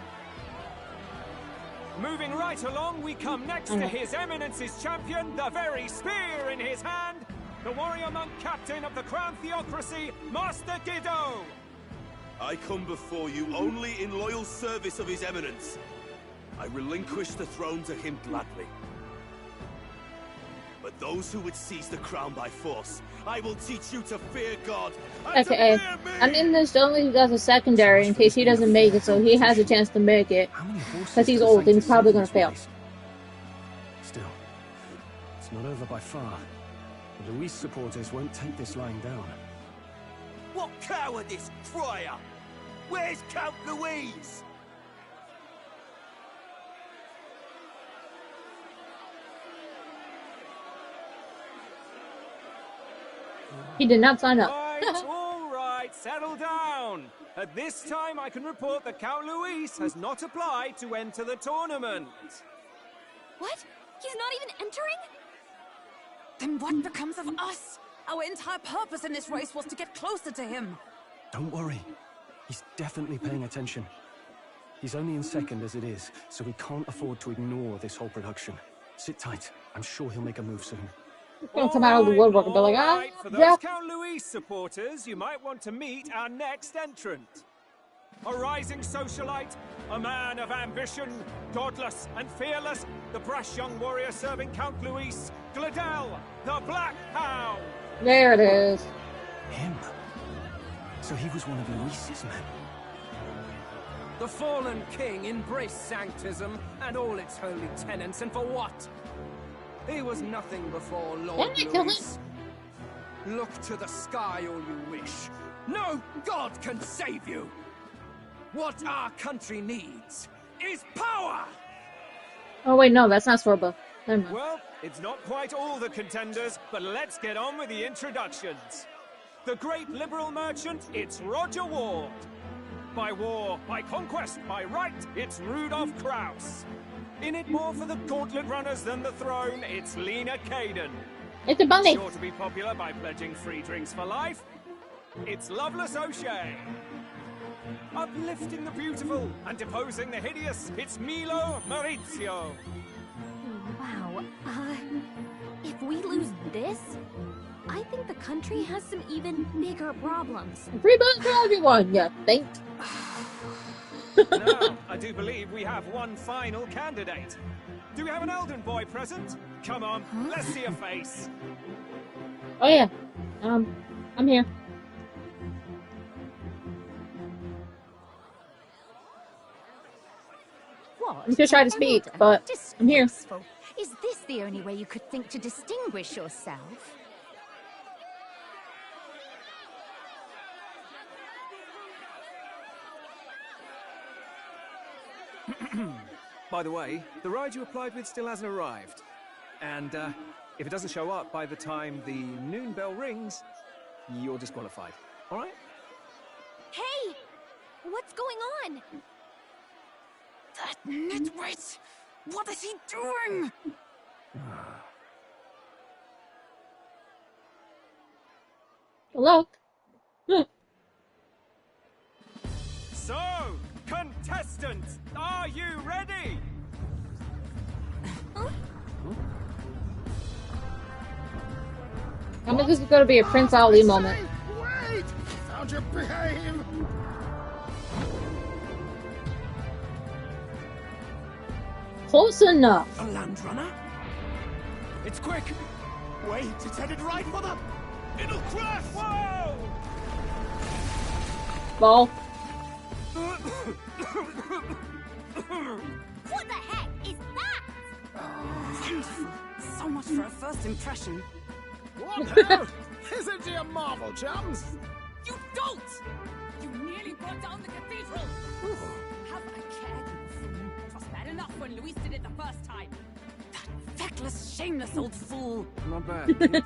Moving right along, we come next to His Eminence's champion, the very spear in his hand, the warrior monk captain of the Crown Theocracy, Master Guido! I come before you only in loyal service of His Eminence. I relinquish the throne to him gladly. But those who would seize the crown by force, I will teach you to fear God. Okay, I'm in this only as a secondary in case he doesn't make it, so he has a chance to make it. Because he's old and he's probably going to fail. Still, it's not over by far. The Luis supporters won't take this lying down. What cowardice, Crier! Where's Count Louise? He did not sign up. All right, settle down. At this time, I can report that Count Luis has not applied to enter the tournament. What? He's not even entering? Then what becomes of us? Our entire purpose in this race was to get closer to him. Don't worry. He's definitely paying attention. He's only in second as it is, so we can't afford to ignore this whole production. Sit tight. I'm sure he'll make a move soon. He's gonna come out of the woodwork and be like, ah, For those yeah. Count Luis supporters, you might want to meet our next entrant. A rising socialite, a man of ambition, godless and fearless, the brash young warrior serving Count Luis, Gladel, the Black Hound. There it is. Him? So he was one of Luis's men. The fallen king embraced Sanctism and all its holy tenets, and for what? He was nothing before Lord Luis. Look to the sky all you wish. No god can save you! What our country needs is power! Oh wait, no, that's not Sorba. Well, it's not quite all the contenders, but let's get on with the introductions. The great liberal merchant, it's Roger Ward. By war, by conquest, by right, it's Rudolph Kraus. In it more for the gauntlet runners than the throne, it's Lena Caden. It's a bunny. Sure to be popular by pledging free drinks for life, it's Loveless O'Shea. Uplifting the beautiful and deposing the hideous, it's Milo Maurizio. Wow. If we lose this, I think the country has some even bigger problems. Free booze for everyone, you think? Now, I do believe we have one final candidate. Do we have an Elden boy present? Come on, let's see a face. Oh yeah. I'm here. What? I'm just trying to speak, but I'm here. Is this the only way you could think to distinguish yourself? By the way, the ride you applied with still hasn't arrived. And if it doesn't show up by the time the noon bell rings, you're disqualified. All right? Hey! What's going on? That nitwit! What is he doing? Look. So, contestants, are you ready? I mean, this is going to be a Prince Ali moment. Wait! Don't you behave! Close enough. A land runner? It's quick! Wait, it's headed right for them! It'll crash! Whoa! Ball. What the heck is that? Wonderful. So much for a first impression. What now? Isn't he a marvel, chums? You don't! You nearly brought down the cathedral! Have a care, you fool. It was bad enough when Luis did it the first time. That feckless, shameless old fool. Not bad.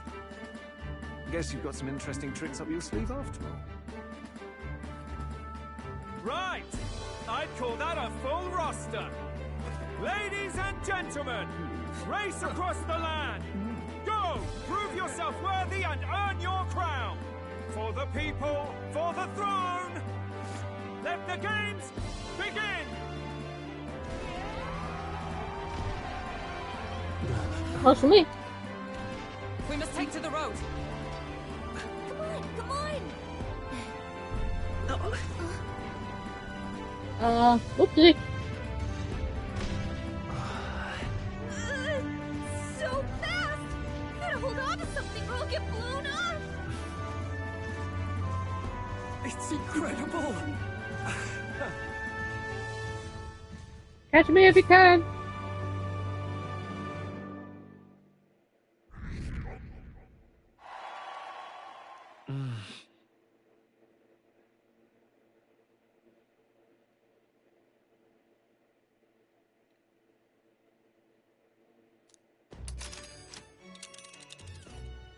Guess you've got some interesting tricks up your sleeve after all. Right! I'd call that a full roster. Ladies and gentlemen, race across the land. Go! Prove yourself worthy and earn your crown. For the people, for the throne. Let the games begin! Close for me. We must take to the road. Come on, come on! Whoopsie. So fast! Gotta hold on to something or I'll get blown up! It's incredible! Catch me if you can.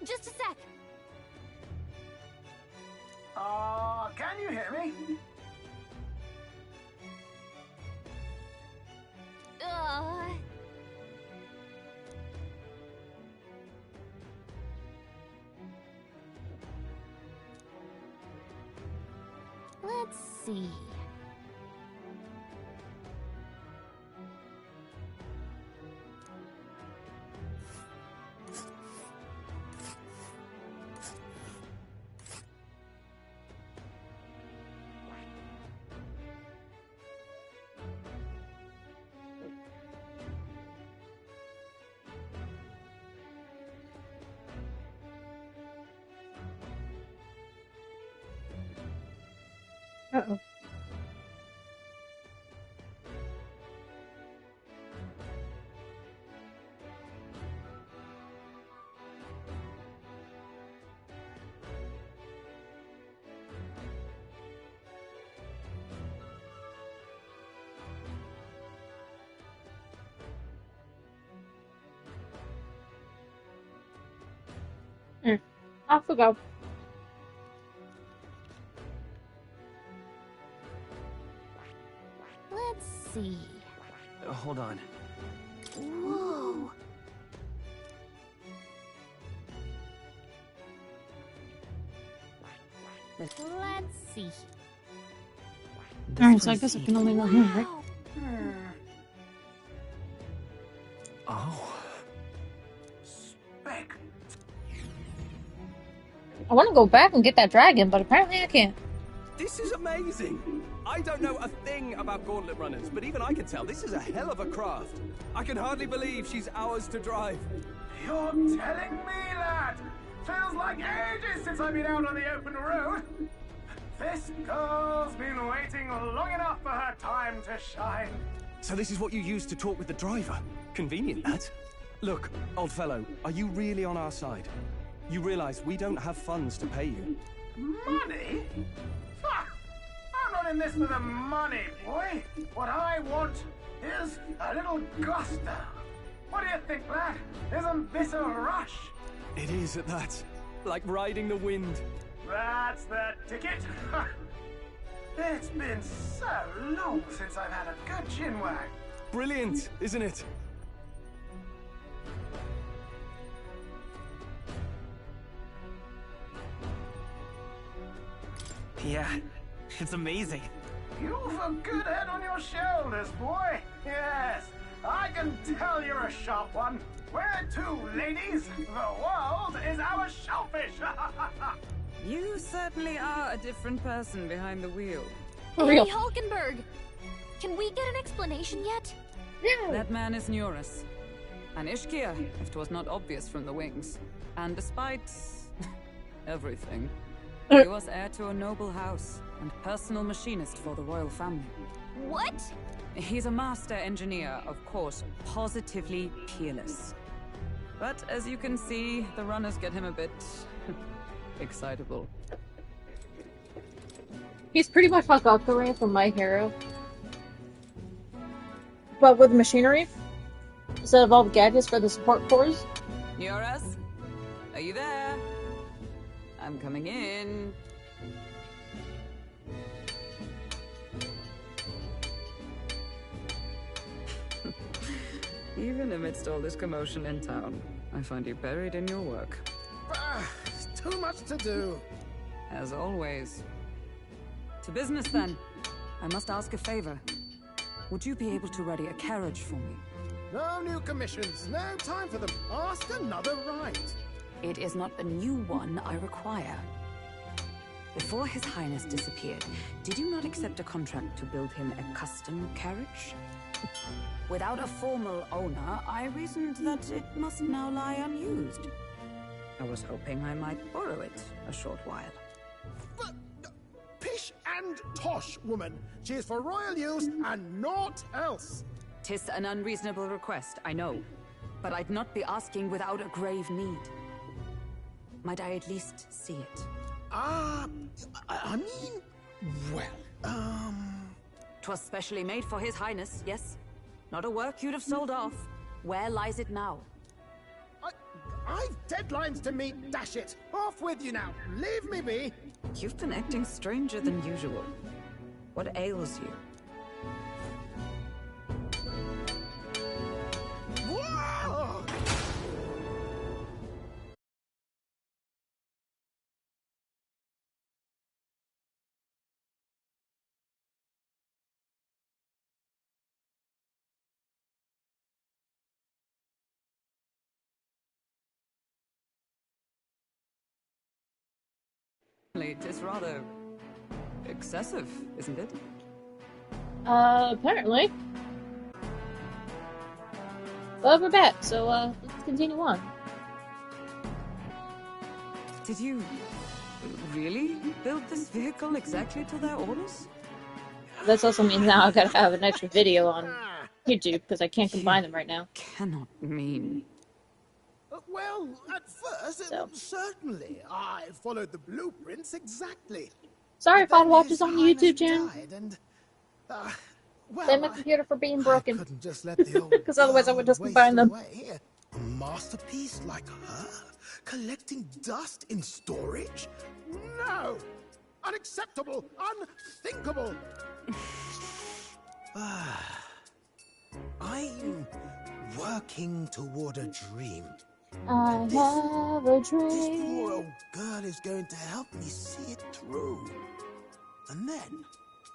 Just a sec. Can you hear me? Let's see. Uh-oh. Off we go. see. Hold on. Whoa. Let's see. Alright, so I guess I can only go here, right? Oh. I want to go back and get that dragon, but apparently I can't. This is amazing! I don't know a thing about gauntlet runners, but even I can tell this is a hell of a craft. I can hardly believe she's ours to drive. You're telling me, lad? Feels like ages since I've been out on the open road. This girl's been waiting long enough for her time to shine. So this is what you used to talk with the driver? Convenient, that. Look, old fellow, are you really on our side? You realize we don't have funds to pay you. Money? Ha! I'm not in this for the money, boy. What I want is a little gusto. What do you think, lad? Isn't this a rush? It is at that. Like riding the wind. That's the ticket. It's been so long since I've had a good chinwag. Brilliant, isn't it? Yeah, it's amazing. You've a good head on your shoulders, boy. Yes, I can tell you're a sharp one. Where to, ladies? The world is our shellfish. You certainly are a different person behind the wheel. Hey, Hulkenberg! Can we get an explanation yet? Yeah. That man is Neurus. An Ishkia, if 'twas not obvious from the wings. And despite everything, he was heir to a noble house and personal machinist for the royal family. What? He's a master engineer, of course, positively peerless. But as you can see, the runners get him a bit excitable. He's pretty much like Akure from My Hero. But with machinery, instead of all the gadgets for the support cores. Neurus? Are you there? I'm coming in. Even amidst all this commotion in town, I find you buried in your work. Too much to do. As always. To business, then. I must ask a favor. Would you be able to ready a carriage for me? No new commissions. No time for them. Ask another right. It is not a new one I require. Before His Highness disappeared, did you not accept a contract to build him a custom carriage? Without a formal owner, I reasoned that it must now lie unused. I was hoping I might borrow it a short while. But, pish and tosh, woman. She is for royal use and naught else. 'Tis an unreasonable request, I know. But I'd not be asking without a grave need. Might I at least see it? I mean, well, 'Twas specially made for His Highness, yes? Not a work you'd have sold off. Where lies it now? I've deadlines to meet, dash it! Off with you now! Leave me be! You've been acting stranger than usual. What ails you? Whoa! It is rather excessive, isn't it? Apparently. Well, we're back, so, let's continue on. Did you really build this vehicle exactly to their orders? This also means now I've got to have an extra video on YouTube, because I can't combine them right now. Cannot mean. Well, at first, certainly. I followed the blueprints exactly. Sorry if I'd watch this on the YouTube channel. And, Blame my computer for being broken. couldn't just let the old Because otherwise I would just combine them. away. A masterpiece like her? Collecting dust in storage? No! Unacceptable! Unthinkable! I'm working toward a dream. I have a This dream. poor old girl is going to help me see it through. And then,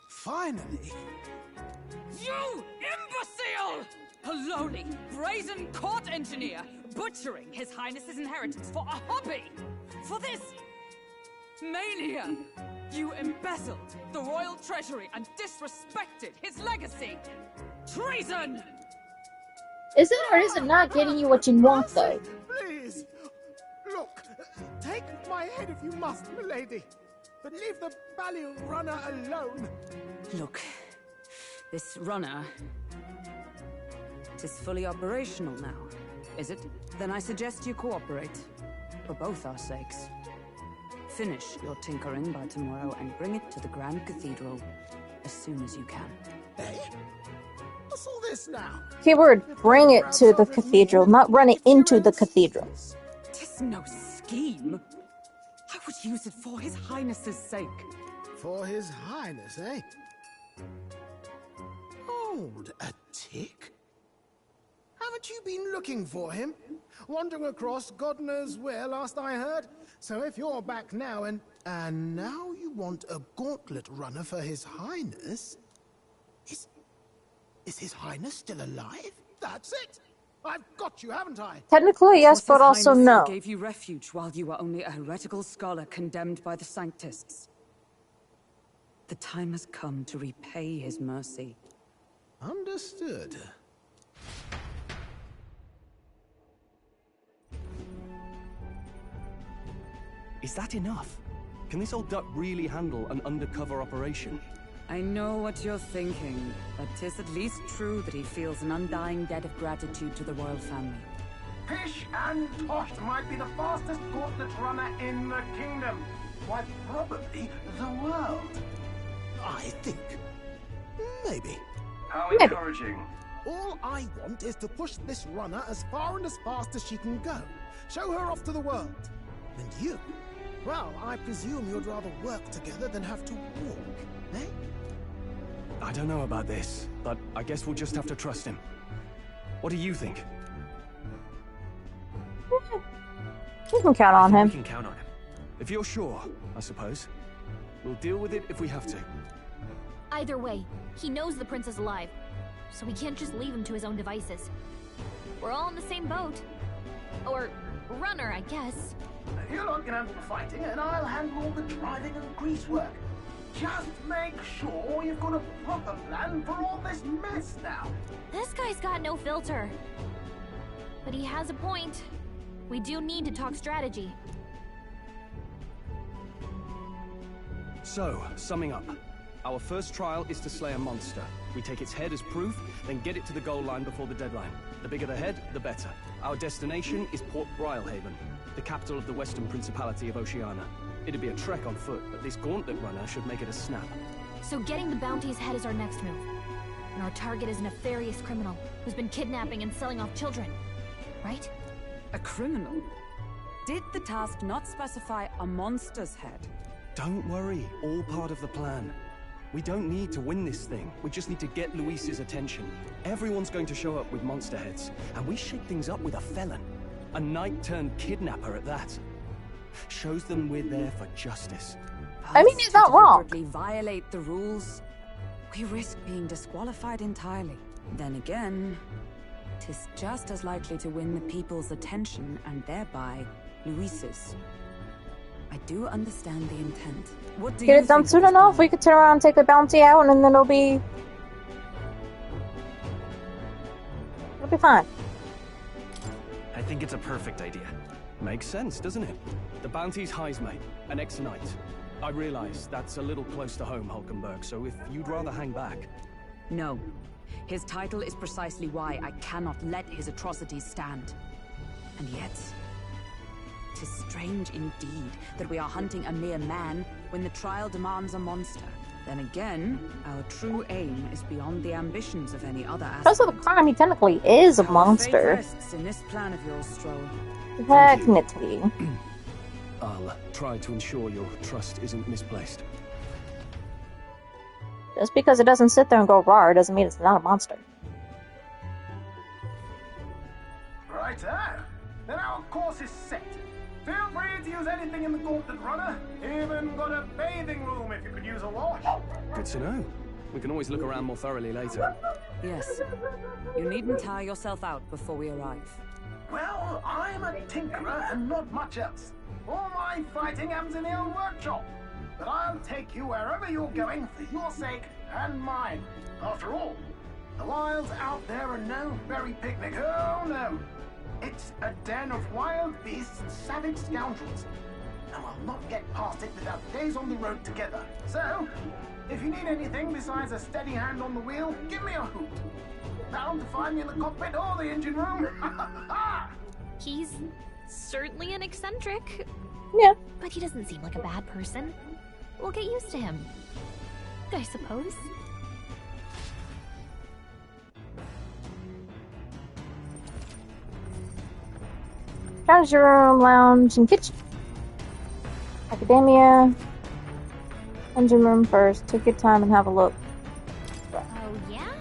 finally... You imbecile! A lowly, brazen court engineer butchering His Highness's inheritance for a hobby! For this mania! You embezzled the royal treasury and disrespected his legacy! Treason! Is it or is it not getting you what you want, though? Please! Look, take my head if you must, milady. But leave the Ballion runner alone. Look, this runner... it is fully operational now, is it? Then I suggest you cooperate. For both our sakes. Finish your tinkering by tomorrow and bring it to the Grand Cathedral as soon as you can. Eh? What's all this now? Keyword, bring it to the cathedral, not run it into the cathedral. Tis no scheme. I would use it for His Highness's sake. For His Highness, eh? Hold a tick. Haven't you been looking for him? Wandering across God knows where, last I heard. So if you're back now and now you want a gauntlet runner for His Highness? Is His Highness still alive? That's it! I've got you, haven't I? Technically, yes, but His also Highness no. gave you refuge while you were only a heretical scholar condemned by the Sanctists. The time has come to repay his mercy. Understood. Is that enough? Can this old duck really handle an undercover operation? I know what you're thinking, but 'tis at least true that he feels an undying debt of gratitude to the royal family. Pish and Tosh might be the fastest gauntlet runner in the kingdom. Why, probably the world. I think. Maybe. How encouraging. All I want is to push this runner as far and as fast as she can go. Show her off to the world. And you? Well, I presume you'd rather work together than have to walk, eh? I don't know about this, but I guess we'll just have to trust him. What do you think? We can count on him. We can count on him. If you're sure, I suppose. We'll deal with it if we have to. Either way, he knows the prince is alive, so we can't just leave him to his own devices. We're all in the same boat. Or runner, I guess. You lot can handle the fighting, and I'll handle all the driving and grease work. Just make sure you've got a proper plan for all this mess now. This guy's got no filter. But he has a point. We do need to talk strategy. So, summing up. Our first trial is to slay a monster. We take its head as proof, then get it to the goal line before the deadline. The bigger the head, the better. Our destination is Port Brylehaven, the capital of the Western Principality of Oceania. It'd be a trek on foot, but this gauntlet runner should make it a snap. So getting the bounty's head is our next move. And our target is a nefarious criminal who's been kidnapping and selling off children. Right? A criminal? Did the task not specify a monster's head? Don't worry, all part of the plan. We don't need to win this thing. We just need to get Luis's attention. Everyone's going to show up with monster heads, and we shake things up with a felon. A knight-turned-kidnapper at that. Shows them we're there for justice. I mean, he's not wrong. If we violate the rules, we risk being disqualified entirely. Then again, 'tis just as likely to win the people's attention and thereby Luis's. I do understand the intent. What do Get you it done think soon of this enough, plan? we could turn around and take the bounty out, and then it'll be fine. I think it's a perfect idea. Makes sense, doesn't it? The bounty's Heisme, an ex-knight. I realize that's a little close to home, Hulkenberg, so if you'd rather hang back... No. His title is precisely why I cannot let his atrocities stand. And yet... 'tis strange indeed that we are hunting a mere man when the trial demands a monster. Then again, our true aim is beyond the ambitions of any other aspect. Because of the crime, he technically is a monster. Fate rests in this plan of yours, Stroll. Technically. I'll try to ensure your trust isn't misplaced. Just because it doesn't sit there and go rawr doesn't mean it's not a monster. Righto. Then our course is set. Feel free to use anything in the Gauntlet Runner. Even got a bathing room if you could use a wash. Good to know. We can always look around more thoroughly later. Yes. You needn't tire yourself out before we arrive. Well, I'm a tinkerer and not much else. All my fighting happens in the old workshop. But I'll take you wherever you're going for your sake and mine. After all, the wilds out there are no berry picnic. Oh no. It's a den of wild beasts and savage scoundrels. And we'll not get past it without days on the road together. So, if you need anything besides a steady hand on the wheel, give me a hoot. Bound to find me in the cockpit or the engine room. He's certainly an eccentric. Yeah. But he doesn't seem like a bad person. We'll get used to him, I suppose. Treasure room, lounge, and kitchen. Academia. Engine room first. Take your time and have a look. Oh, yeah?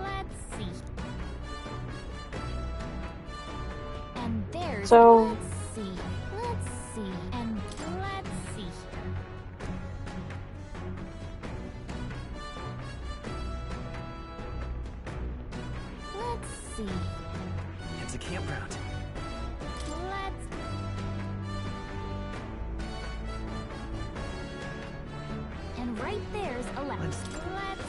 Let's see. And there's... So... Let's see. Let's see. And let's see. Let's see. It's a campground. Let's... And right there's a left. Let's...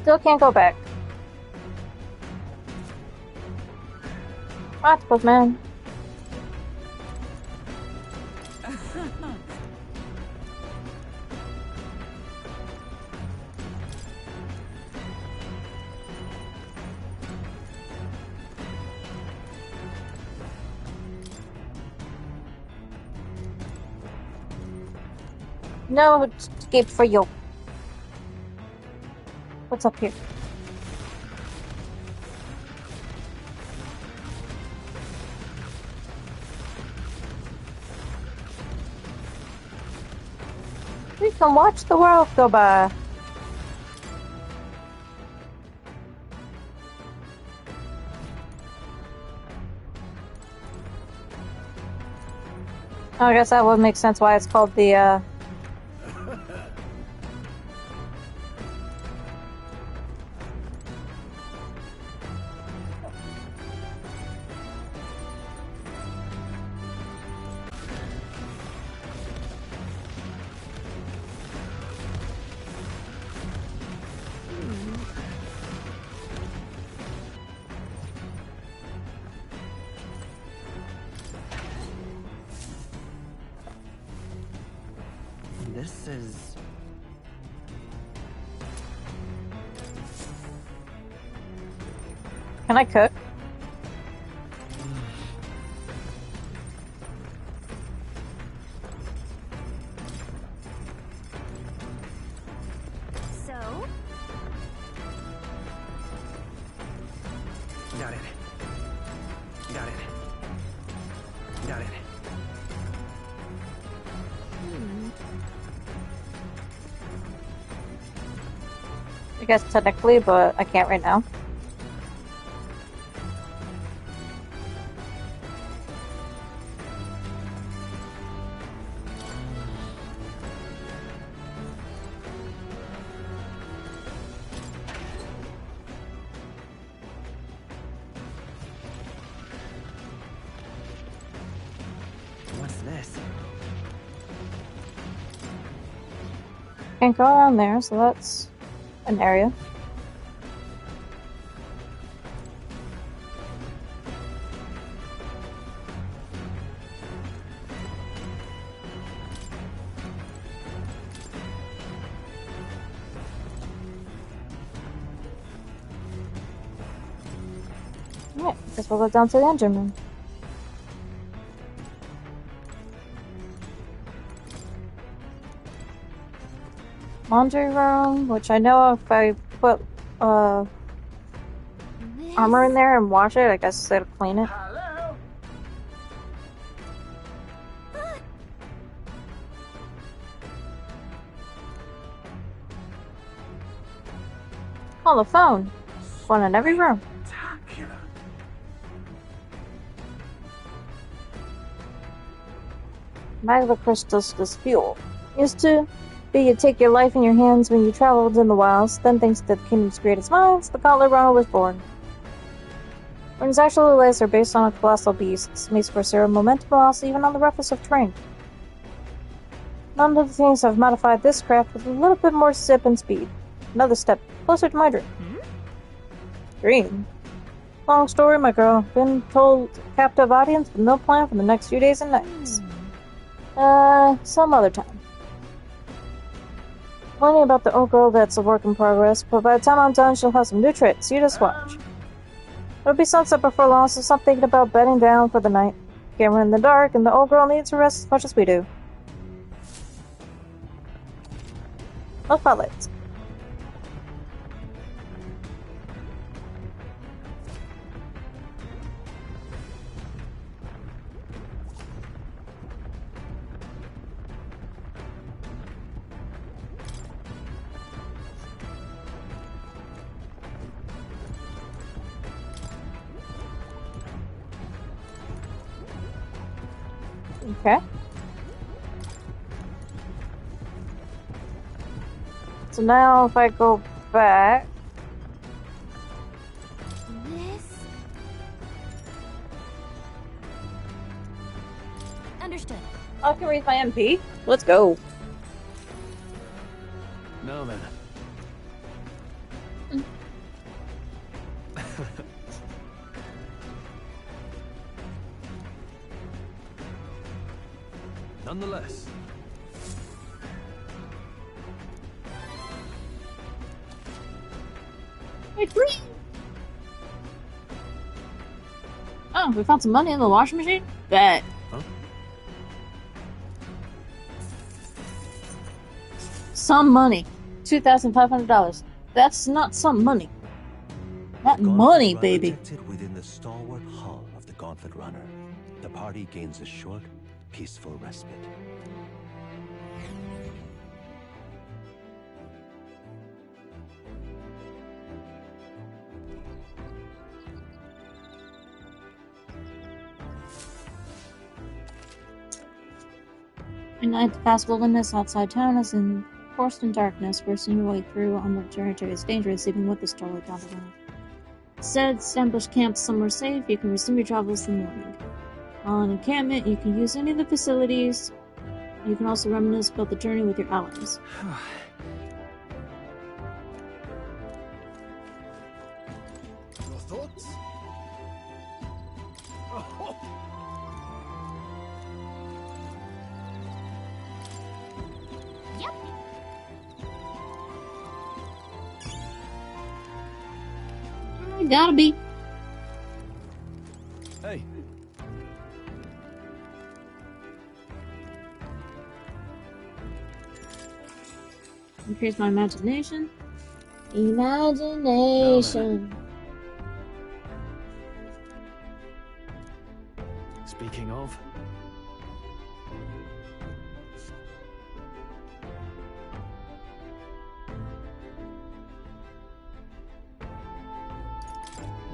Still can't go back. Octopus man. No escape for you. What's up here? We can watch the world go by. I guess that would make sense why it's called the, This is... Can I cook? So? Got it. Got it. Got it. I guess technically, but I can't right now. What's this? Can't go around there, so that's an area. Alright, guess we'll go down to the engine room. Laundry room, which I know if I put armor in there and wash it. I guess instead of clean it. Hello? Oh, the phone. One in every room. Spectacular. Magma crystals is fuel. Used to be you take your life in your hands when you traveled in the wilds, then thanks to the kingdom's greatest minds, the Gauntlet Runner was born. When its actual legs are based on a colossal beast, makes for zero momentum loss even on the roughest of terrain. None of the things have modified this craft with a little bit more zip and speed. Another step closer to my dream. Dream? Long story, my girl. Been told captive audience with no plan for the next few days and nights. Some other time. Plenty about the old girl that's a work in progress, but by the time I'm done, she'll have some new tricks. You just watch. It'll be sunset before long, so stop thinking about bedding down for the night. Again, we're in the dark, and the old girl needs her rest as much as we do. No spotlights. Okay. So now if I go back... This... Understood. I can read my MP. Let's go. Now then. Nonetheless. Oh, we found some money in the washing machine? Bet. Huh? Some money. $2,500. That's not some money. That money, baby. Protected within the stalwart hull of the Gauntlet Runner, the party gains a short, peaceful respite. At night, the vast wilderness outside town is enforced in darkness. Forcing your way through on the territory is dangerous, even with the Starlight Gauntlet Runner. Instead, establish camp somewhere safe. You can resume your travels in the morning. While in encampment, you can use any of the facilities. You can also reminisce about the journey with your allies. Your thoughts? Yep. Gotta be. Hey. Increase my imagination. Imagination. Speaking of.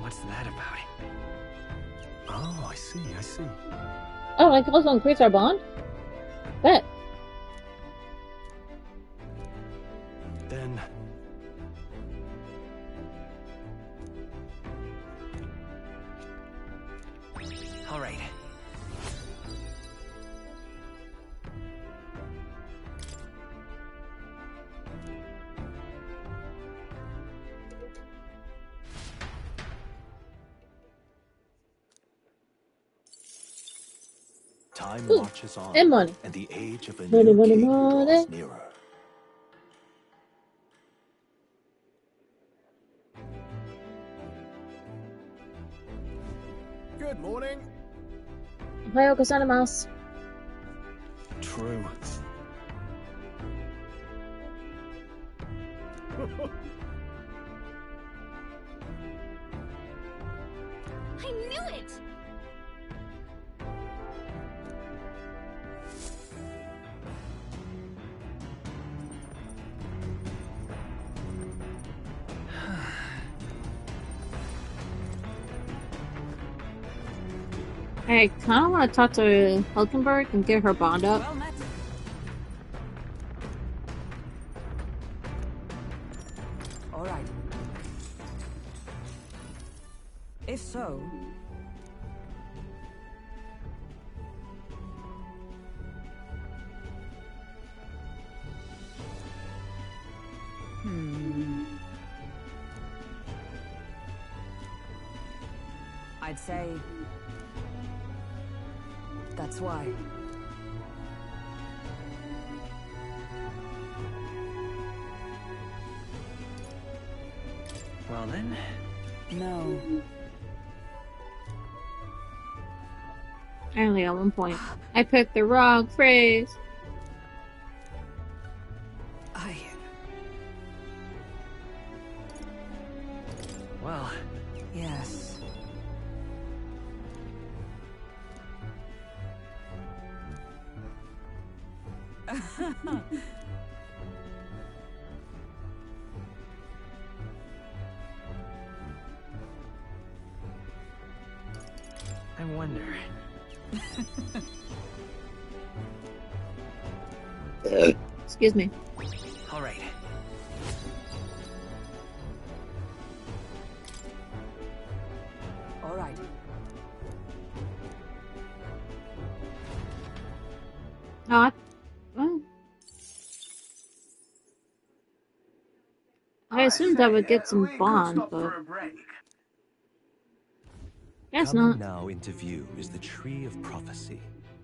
What's that about? Oh, I see. Oh, I can also increase our bond? Bet. Then... All right. Time Ooh, marches on, and money. and the age of a Money, new money, king money. draws nearer. Good morning. Ohayou gozaimasu. True. I knew it! I kind of want to talk to Hulkenberg and get her bond up. Well met. All right. If so, I'd say that's why. Well then. No. I only got 1 point. I picked the wrong phrase. Well. Yes. I wonder. Excuse me. All right. All right. Not. Well, I assumed I would get some bond, but guess Coming not. now into view is the Tree of Prophecy,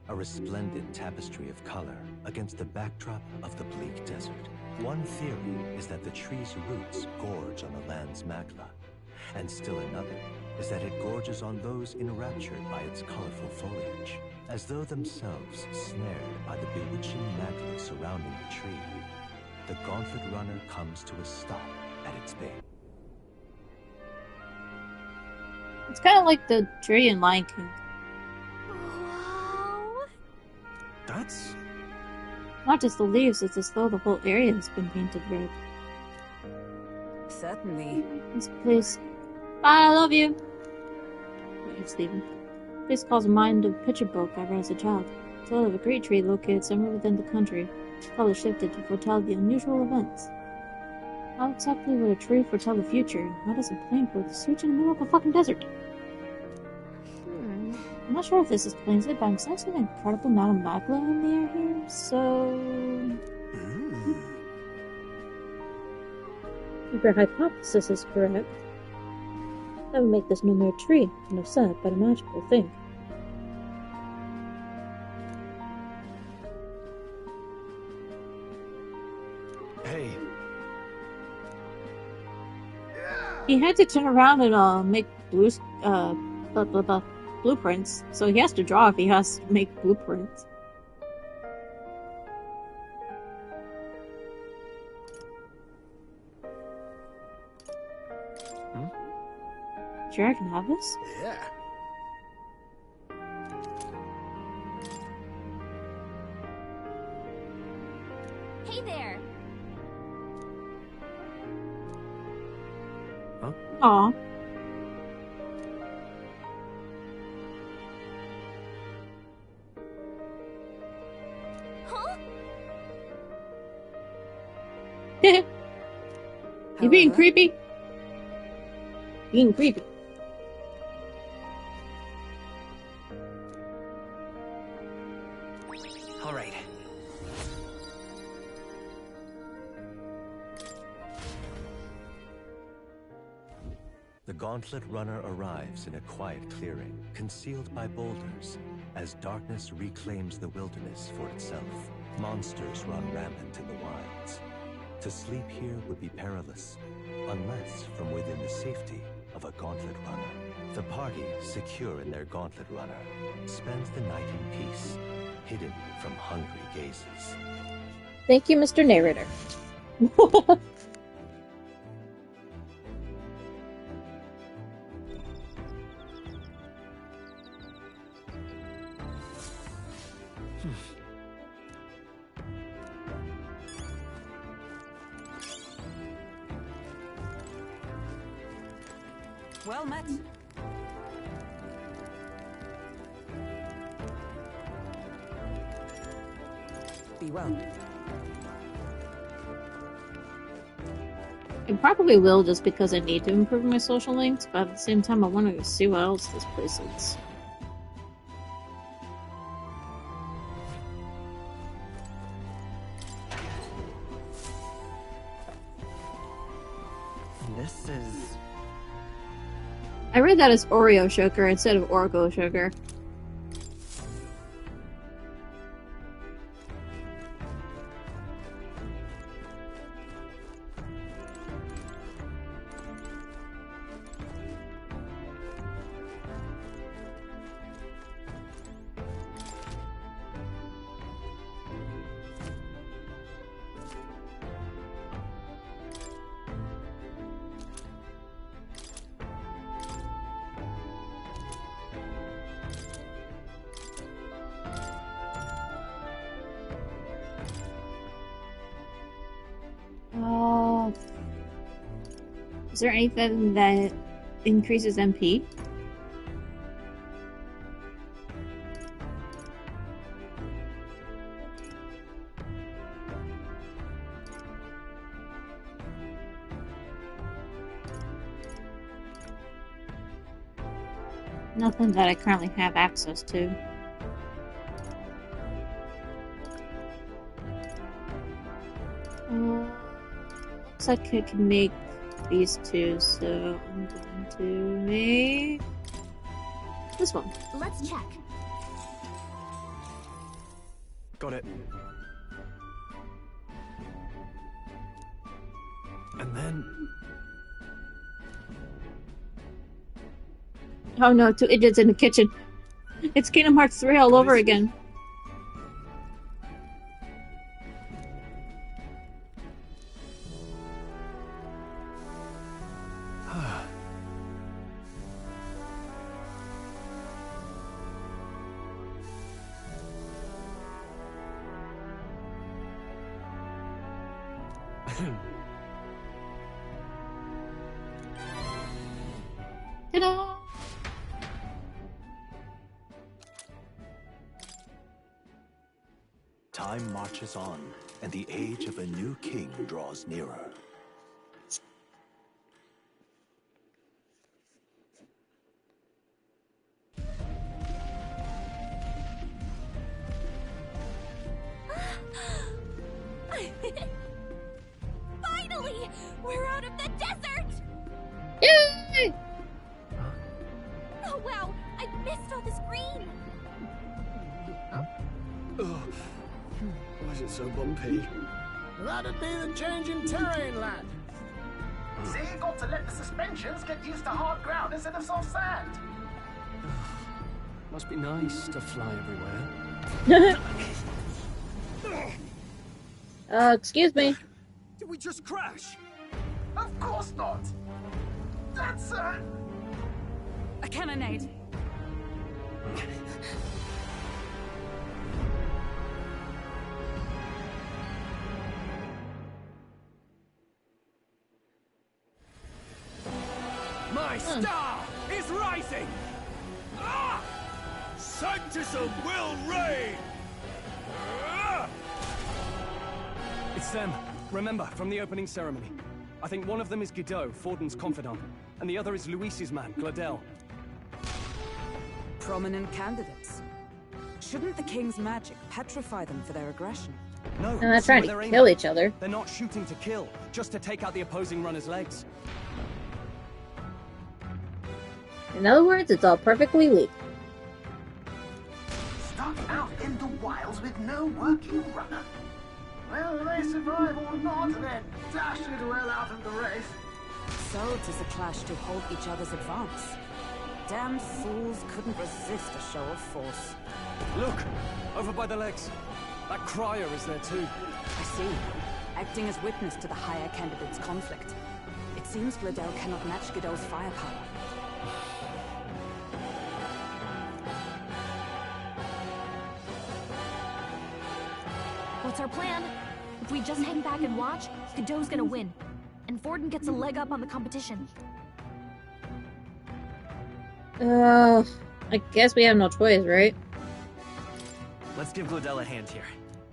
a resplendent tapestry of color against the backdrop of the bleak desert. One theory is that the tree's roots gorge on the land's magla, and still another is that it gorges on those enraptured by its colorful foliage, as though themselves snared by the bewitching magla surrounding the tree. The Gauntlet Runner comes to a stop at its base. It's kind of like the tree in Lion King. That's... Not just the leaves, it's as though the whole area has been painted red. Certainly. Yes, please. Bye, I love you. Wait, it's leaving. Please calls to mind of picture book I read as a child. A tale of a great tree located somewhere within the country. Color shifted to foretell the unusual events. How exactly would a tree foretell the future, and how does it plan for the switch in the middle of a fucking desert? I'm not sure if this explains it, but I'm sensing an incredible amount of magma in the air here, so... If your hypothesis is correct, that would make this no mere tree, no set, but a magical thing. Hey. He had to turn around and make blueprints, so he has to draw if he has to make blueprints. Sure I can have this? Yeah. Hey there! Huh? Aw. Huh? You being creepy? Being creepy. All right. The Gauntlet Runner arrives in a quiet clearing, concealed by boulders, as darkness reclaims the wilderness for itself. Monsters run rampant in the wilds. To sleep here would be perilous, unless from within the safety of a Gauntlet Runner. The party, secure in their Gauntlet Runner, spends the night in peace, hidden from hungry gazes. Thank you, Mr. Narrator. Well met. Be well. I probably will just because I need to improve my social links, but at the same time I want to see what else this place is. This is... I read that as Oreo sugar instead of Orgo sugar. Is there anything that increases MP? Nothing that I currently have access to. Looks like I can make these two, so I'm going to make this one. Let's check. Got it. And then... Oh no, 2 idiots in the kitchen. It's Kingdom Hearts 3 all over again. Ta-da! Time marches on, and the age of a new king draws nearer. Finally! We're out of the desert! Yay! Oh wow! I missed all this green! Why is it so bumpy? That'd be the change in terrain, lad. See, you got to let the suspensions get used to hard ground instead of soft sand. Must be nice to fly everywhere. Excuse me. Did we just crash? Of course not. That's a cannonade. My star is rising! Ah! Sanctism will reign! It's them. Remember, from the opening ceremony. I think one of them is Guido, Forden's confidant, and the other is Luis's man, Gladel. Prominent candidates. Shouldn't the king's magic petrify them for their aggression? No, They're not trying to kill each other. They're not shooting to kill, just to take out the opposing runner's legs. In other words, it's all perfectly legal. stuck out in the wilds with no working runner. Well, they survive or not, they're dashing well out of the race. So 'tis a clash to hold each other's advance. Damned fools couldn't resist a show of force. Look! Over by the legs. That crier is there too. I see. Acting as witness to the higher candidate's conflict. It seems Gladel cannot match Godot's firepower. What's our plan? If we just hang back and watch, Godot's gonna win. And Forden gets a leg up on the competition. I guess we have no choice, right? Let's give Glodell a hand here.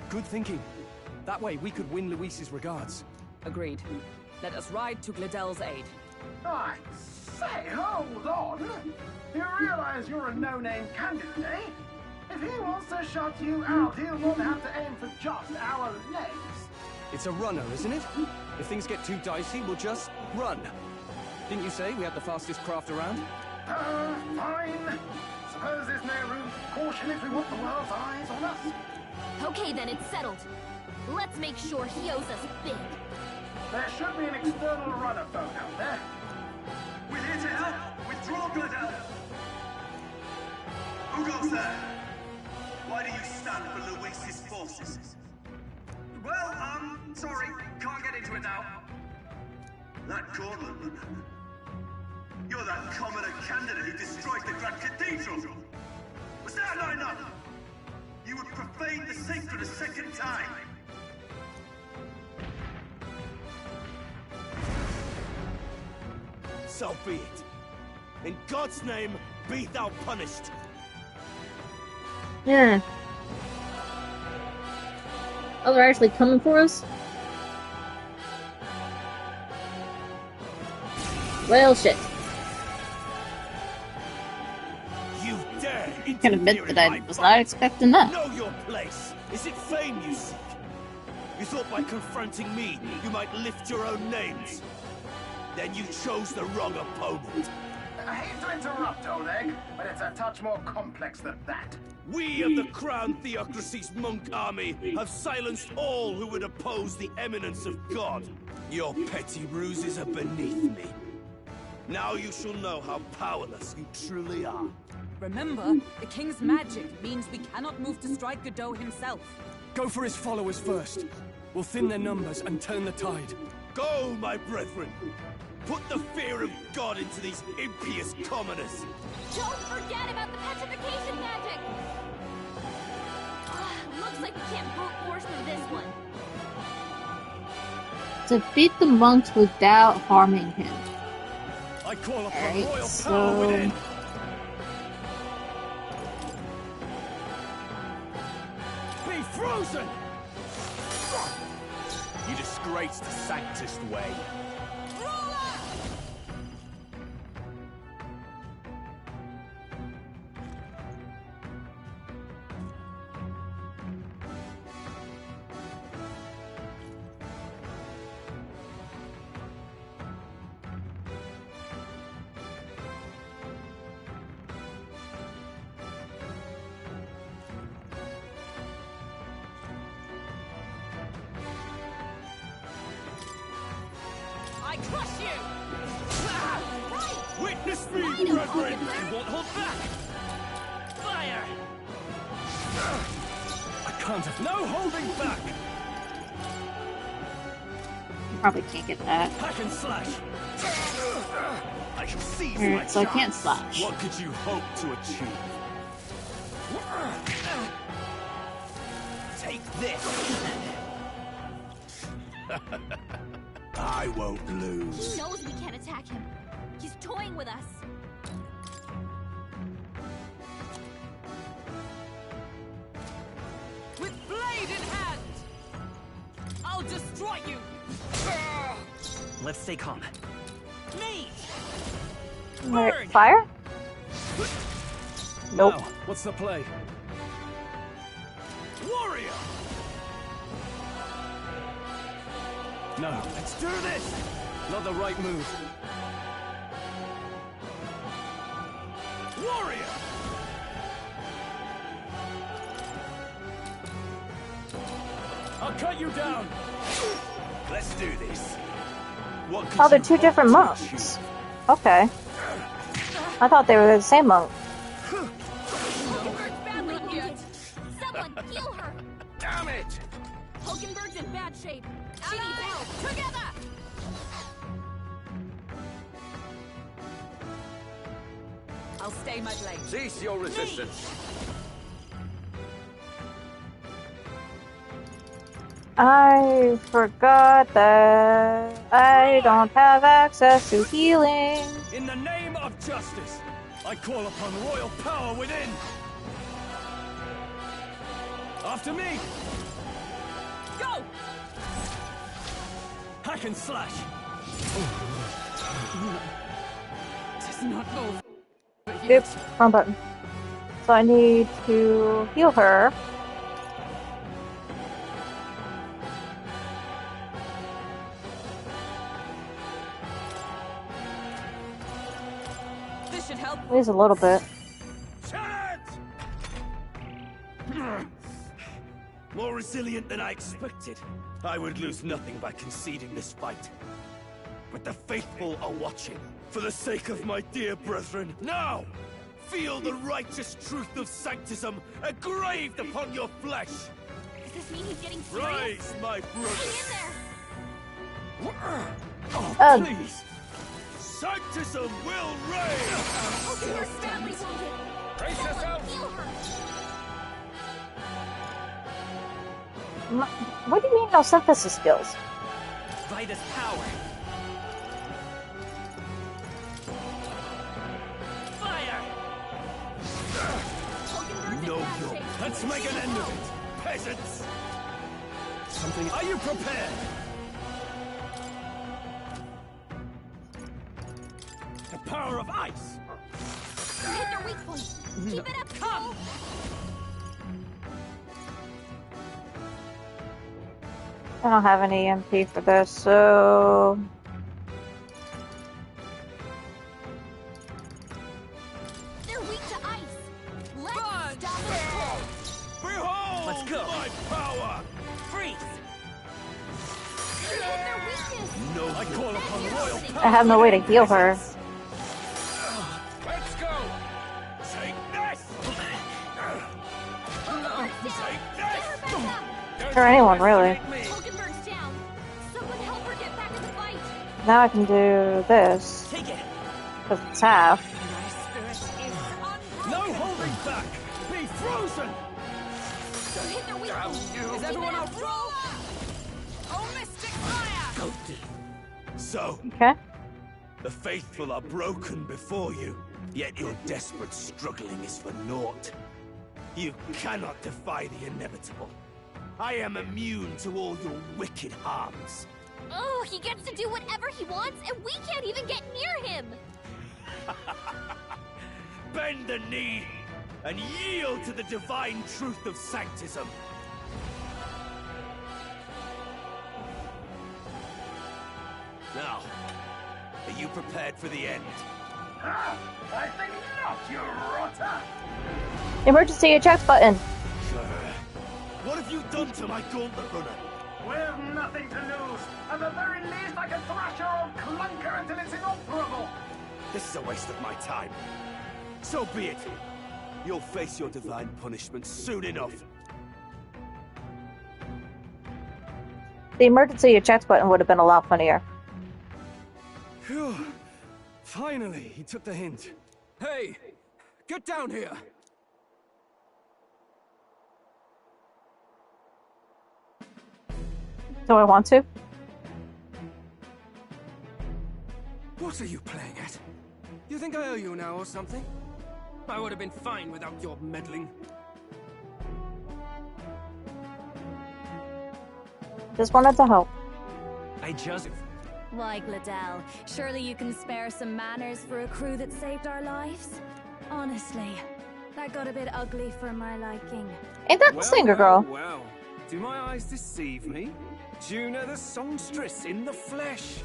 Good thinking. That way we could win Luis's regards. Agreed. Let us ride to Glodell's aid. I say, hold on. You realize you're a no-name candidate, eh? If he wants to shut you out, he'll not have to aim for just our legs. It's a runner, isn't it? If things get too dicey, we'll just run. Didn't you say we had the fastest craft around? Fine. Suppose there's no room for caution if we want the world's eyes on us. Okay then, it's settled. Let's make sure he owes us big. There should be an external runner phone out there. We're here to help. Withdraw, Glodell. Who goes there? Why do you stand for Luis's forces? Well, sorry. Can't get into it now. That Cortland. You're that commoner candidate who destroyed the Grand Cathedral. Was that not enough? You would profane the sacred a second time. So be it. In God's name, be thou punished. Yeah. Oh, they're actually coming for us? Well, shit. You dare I can admit that I was not expecting that. Know your place. Is it fame you seek? You thought by confronting me, you might lift your own names. Then you chose the wrong opponent. I hate to interrupt, Oleg, but it's a touch more complex than that. We of the Crown Theocracy's monk army have silenced all who would oppose the eminence of God. Your petty ruses are beneath me. Now you shall know how powerless you truly are. Remember, the king's magic means we cannot move to strike Godot himself. Go for his followers first. We'll thin their numbers and turn the tide. Go, my brethren! Put the fear of God into these impious commoners! Don't forget about the petrification magic! Looks like we can't brute force through this one. Defeat the monks without harming him. I call upon Alright, royal so... power within. Be frozen! You disgrace the Sanctist way. I crush you! Witness me, brethren! You won't hold back! Fire! I can't have no holding back! Probably can't get that. Hack and slash! I shall seize my Alright, so I can't chance. slash. What could you hope to achieve? Take this! I won't lose. He knows we can't attack him. He's toying with us. With blade in hand! I'll destroy you! Let's stay calm. Me! Alright, fire? Nope. Now, what's the play? Warrior! No. Let's do this! Not the right move. Warrior! I'll cut you down! Let's do this. What could Oh, they're you two hope different to monks. achieve? Okay. I thought they were the same monk. Hulkenberg's badly wounded. Someone heal her. Damn it! Hulkenberg's in bad shape. She needs help. Together! I'll stay my blade. Cease your resistance. I forgot that I don't have access to healing. In the name of justice, I call upon royal power within. After me! Go! Hack and slash! Does not go. Yep, wrong button. So I need to heal her. This should help. At least a little bit. More resilient than I expected. I would lose nothing by conceding this fight. But the faithful are watching. For the sake of my dear brethren, now! Feel the righteous truth of sanctism engraved upon your flesh! Does this mean he's getting serious? Rise, my brothers! Hang in there! Oh, please! Sanctism will reign! Oh, you're badly wounded! Brace yourself! Heal her! What do you mean no synthesis skills? Vitus power! Fire! No, you. Let's make an end of it, peasants! Something. Are you prepared? The power of ice! You hit their weak point! Keep it up, come! I don't have any MP for this, so... They're weak to ice! Let's stop them cold! Behold Let's go. my power! Freeze! You hit their weakness! No, I call upon royal power! I have no way to heal her. Let's go! Take this! Take this! Or anyone, really. Hulkenberg's down! Someone help her get back in the fight! Now I can do this. Take it! Because it's half. No holding back! Be frozen! You hit their weak point! Is everyone out? Oh, mystic fire! Go deep. So, Okay. the faithful are broken before you, yet your desperate struggling is for naught. You cannot defy the inevitable. I am immune to all your wicked harms. Oh, he gets to do whatever he wants, and we can't even get near him! Bend the knee and yield to the divine truth of sanctism. Now, are you prepared for the end? I think not, you rotter! Emergency eject button. What have you done to my gauntlet runner? We've nothing to lose. At the very least, I can thrash your old clunker until it's inoperable. This is a waste of my time. So be it. You'll face your divine punishment soon enough. The emergency eject button would have been a lot funnier. Phew. Finally, he took the hint. Hey! Get down here! Do I want to? What are you playing at? You think I owe you now or something? I would have been fine without your meddling. Just wanted to help. I just... Why, Gladell, surely you can spare some manners for a crew that saved our lives? Honestly, that got a bit ugly for my liking. Ain't that the singer girl? Well, do my eyes deceive me? Juna the songstress in the flesh.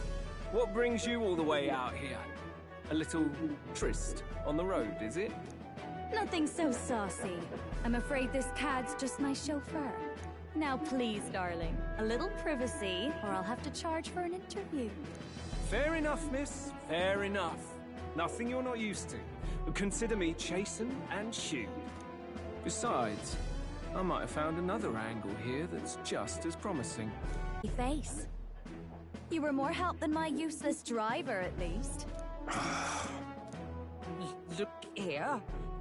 What brings you all the way out here? A little tryst on the road, is it? Nothing so saucy. I'm afraid this cad's just my chauffeur. Now please, darling, a little privacy, or I'll have to charge for an interview. Fair enough, miss. Fair enough. Nothing you're not used to. But consider me chastened and shoed. Besides, I might have found another angle here that's just as promising. Face. You were more help than my useless driver, at least. Look here.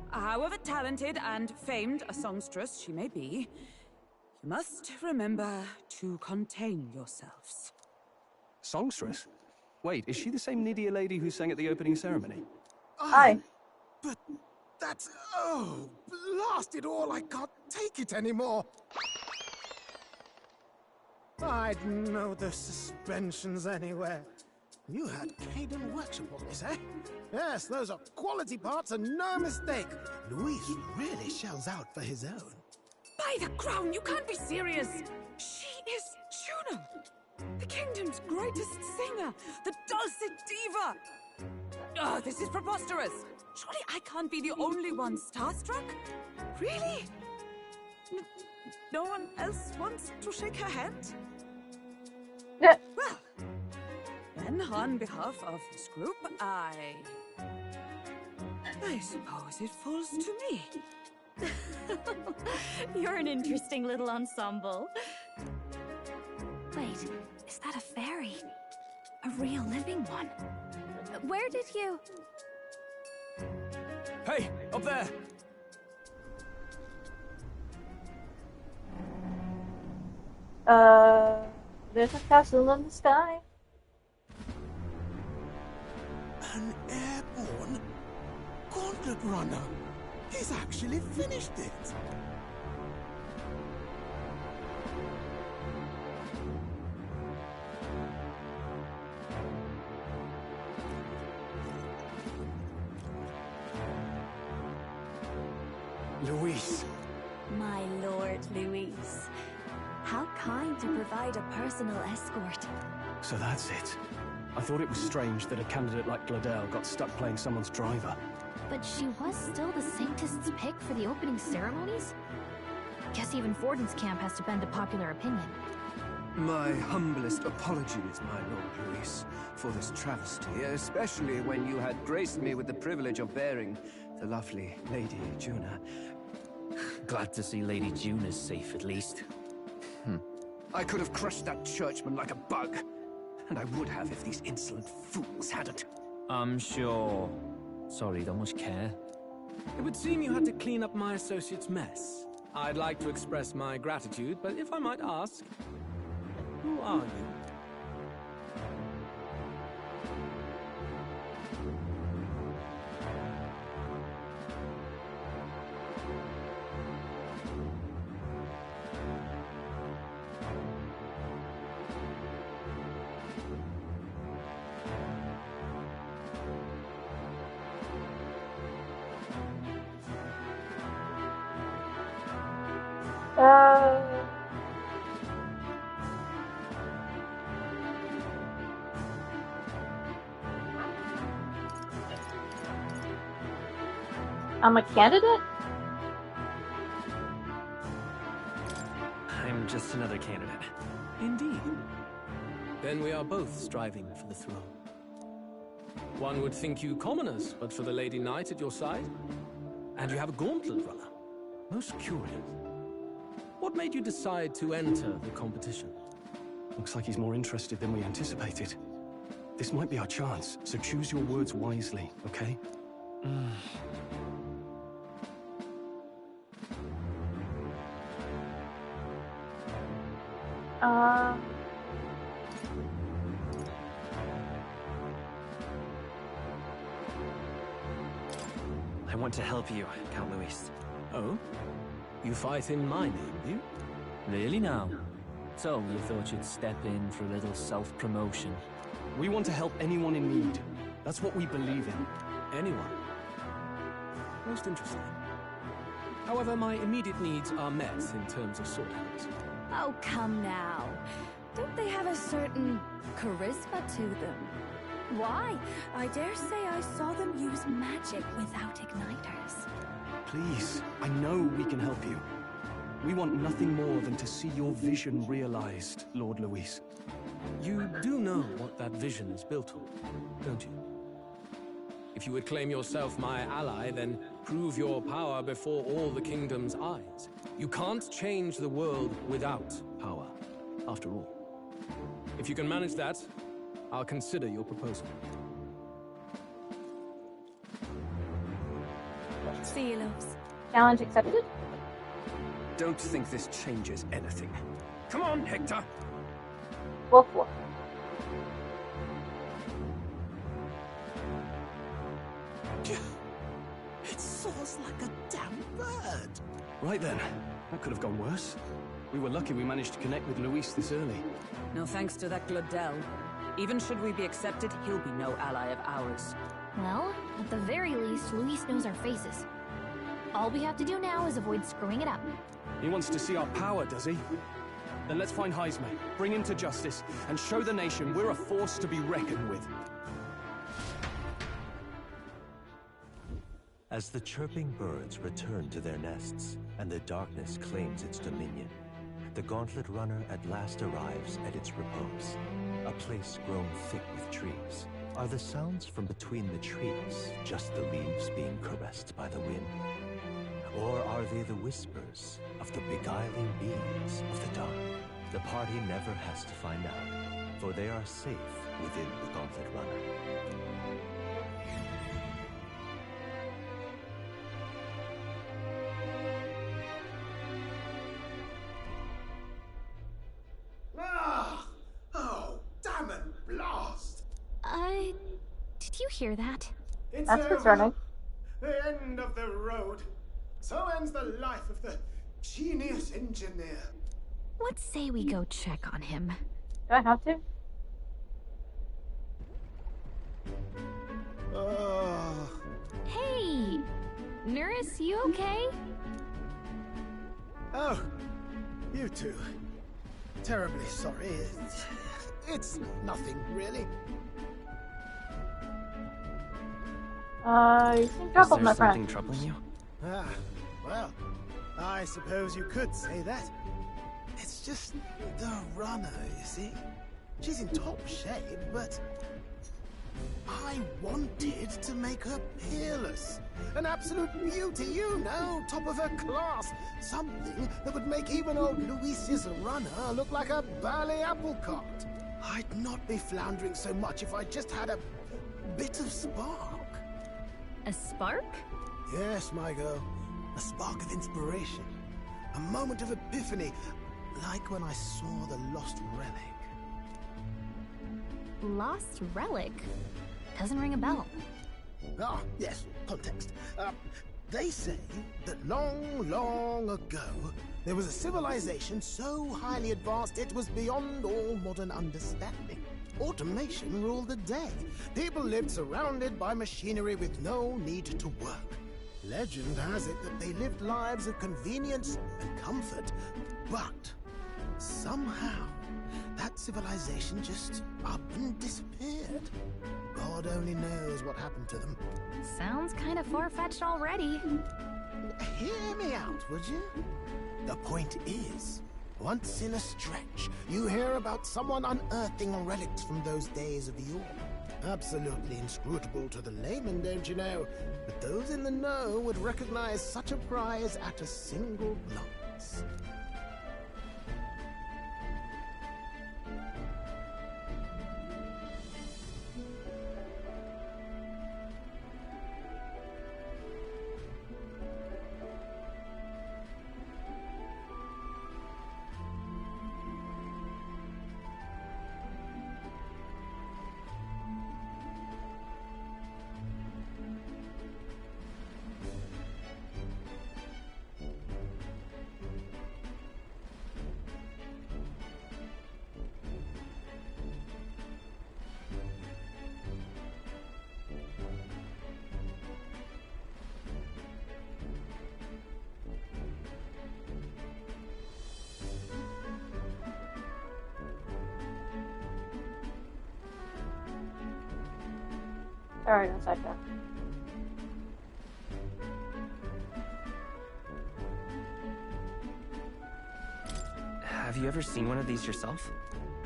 However talented and famed a songstress she may be, You must remember to contain yourselves. Songstress? Wait, is she the same Nydia lady who sang at the opening ceremony? Aye. But that's... oh, blast it all, I can't take it anymore. I'd know the suspensions anywhere. You had Caden workshop on this, eh? Yes, those are quality parts and no mistake. Luis really shells out for his own. By the crown, you can't be serious! She is Juno! The kingdom's greatest singer! The dulcet diva! Oh, this is preposterous! Surely I can't be the only one starstruck? Really? No one else wants to shake her hand? Yeah. Well, then on behalf of this group, I suppose it falls to me. You're an interesting little ensemble. Wait, is that a fairy? A real living one? Where did you... Hey, up there! There's a castle in the sky. An airborne gauntlet runner. He's actually finished it. Luis. My lord, Luis. How kind to provide a personal escort. So that's it. I thought it was strange that a candidate like Gladel got stuck playing someone's driver. But she was still the Sanctist's pick for the opening ceremonies? Guess even Forden's camp has to bend to popular opinion. My humblest apologies, my Lord Luis, for this travesty, especially when you had graced me with the privilege of bearing the lovely Lady Juna. Glad to see Lady Juna's safe, at least. I could have crushed that churchman like a bug. And I would have if these insolent fools hadn't. I'm sure. Sorry, don't much care. It would seem you had to clean up my associate's mess. I'd like to express my gratitude, but if I might ask, who are you? I'm a candidate? I'm just another candidate. Indeed. Then we are both striving for the throne. One would think you commoners, but for the Lady Knight at your side. And you have a gauntlet runner. Most curious. What made you decide to enter the competition? Looks like he's more interested than we anticipated. This might be our chance, so choose your words wisely, okay? I want to help you, Count Luis. Oh? You fight in my name, do you? Really now? So, you thought you'd step in for a little self-promotion? We want to help anyone in need. That's what we believe in. Anyone? Most interesting. However, my immediate needs are met in terms of swordhands. Oh, come now. Don't they have a certain charisma to them? Why? I dare say I saw them use magic without igniters. Please, I know we can help you. We want nothing more than to see your vision realized, Lord Luis. You do know what that vision is built on, don't you? If you would claim yourself my ally, then prove your power before all the kingdom's eyes. You can't change the world without power, after all. If you can manage that, I'll consider your proposal. See you, loves. Challenge accepted? don't think this changes anything. Come on, Hector. Woof woof. It soars like a damn bird. Right then. That could have gone worse. We were lucky we managed to connect with Luis this early. No thanks to that Glodell. Even should we be accepted, he'll be no ally of ours. Well, at the very least, Luis knows our faces. All we have to do now is avoid screwing it up. He wants to see our power, does he? Then let's find Heisme, bring him to justice, and show the nation we're a force to be reckoned with. As the chirping birds return to their nests and the darkness claims its dominion, the Gauntlet Runner at last arrives at its repose, a place grown thick with trees. Are the sounds from between the trees just the leaves being caressed by the wind? Or are they the whispers of the beguiling beings of the dark? The party never has to find out, for they are safe within the Gauntlet Runner. Oh, damn it, blast! Did you hear that? It's That's over. concerning. The end of the road. So ends the life of the genius engineer. Let's say we go check on him. Do I have to? Hey! Nurse, you okay? Oh, you two. Terribly sorry. It's nothing, really. You seem troubled, my friend. Troubling you? Ah, well, I suppose you could say that. It's just the runner, you see. She's in top shape, but I wanted to make her peerless. An absolute beauty, you know, top of her class. Something that would make even old Luis's runner look like a ballet apple cart. I'd not be floundering so much if I just had a bit of spark. A spark? Yes, my girl. A spark of inspiration. A moment of epiphany, like when I saw the lost relic. Lost relic? Doesn't ring a bell. Ah, yes, context. They say that long, long ago, there was a civilization so highly advanced it was beyond all modern understanding. Automation ruled the day. People lived surrounded by machinery with no need to work. Legend has it that they lived lives of convenience and comfort, but somehow that civilization just up and disappeared. God only knows what happened to them. Sounds kind of far-fetched already. Hear me out, would you? The point is, once in a stretch, you hear about someone unearthing relics from those days of yore. Absolutely inscrutable to the layman, don't you know? But those in the know would recognize such a prize at a single glance. Sorry, no sidetrack. Have you ever seen one of these yourself?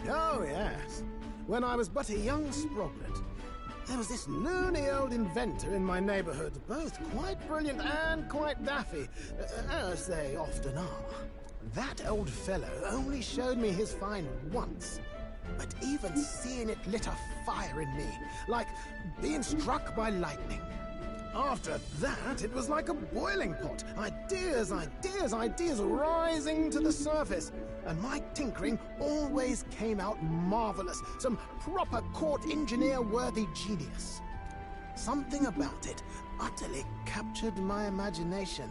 Oh, yes. When I was but a young sproglet, there was this loony old inventor in my neighborhood, both quite brilliant and quite daffy, as they often are. That old fellow only showed me his find once, but even seeing it lit a fire in me, like being struck by lightning. After that, it was like a boiling pot. Ideas, ideas, ideas rising to the surface. And my tinkering always came out marvelous. Some proper court engineer-worthy genius. Something about it utterly captured my imagination.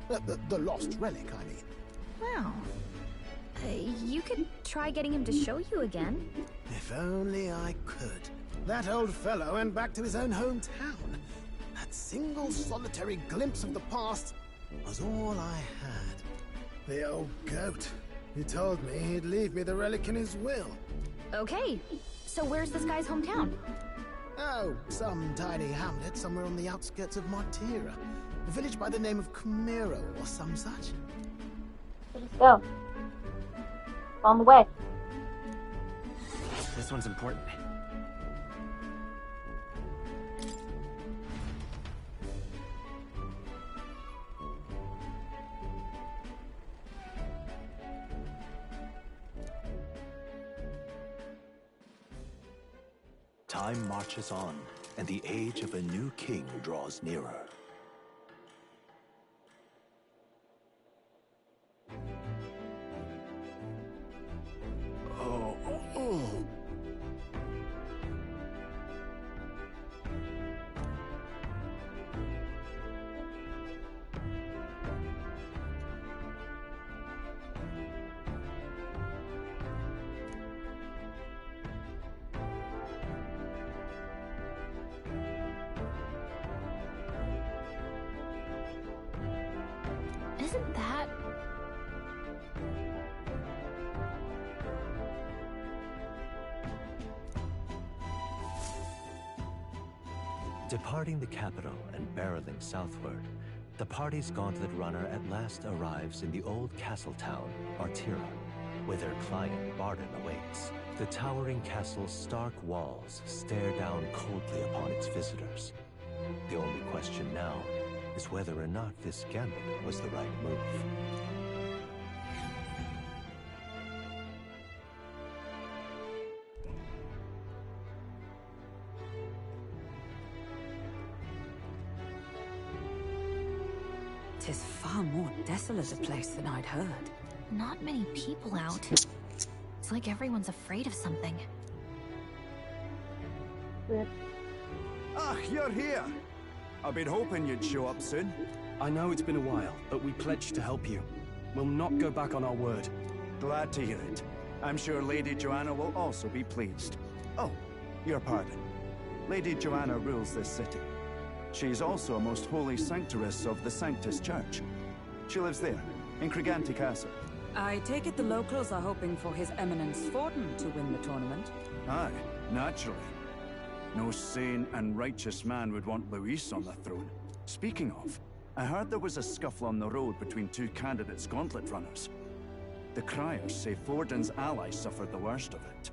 The lost relic, I mean. Wow. You could try getting him to show you again. If only I could. That old fellow went back to his own hometown. That single solitary glimpse of the past was all I had. The old goat. He told me he'd leave me the relic in his will. Okay, so where's this guy's hometown? Oh, some tiny hamlet somewhere on the outskirts of Martira. A village by the name of Camiro or some such. Let's go. On the way. This one's important. Time marches on, and the age of a new king draws nearer. Isn't that... Departing the capital and barreling southward, the party's gauntlet runner at last arrives in the old castle town, Martira, where their client Barden awaits. The towering castle's stark walls stare down coldly upon its visitors. The only question now is whether or not this gambit was the right move. Tis far more desolate a place than I'd heard. Not many people out. It's like everyone's afraid of something. Ah, you're here! I've been hoping you'd show up soon. I know it's been a while, but we pledged to help you. We'll not go back on our word. Glad to hear it. I'm sure Lady Joanna will also be pleased. Oh, your pardon. Lady Joanna rules this city. She's also a most holy sanctoress of the Sanctus Church. She lives there, in Criganti Castle. I take it the locals are hoping for His Eminence Forden to win the tournament? Aye, naturally. No sane and righteous man would want Luis on the throne. Speaking of, I heard there was a scuffle on the road between two candidates gauntlet runners. The criers say Forden's allies suffered the worst of it.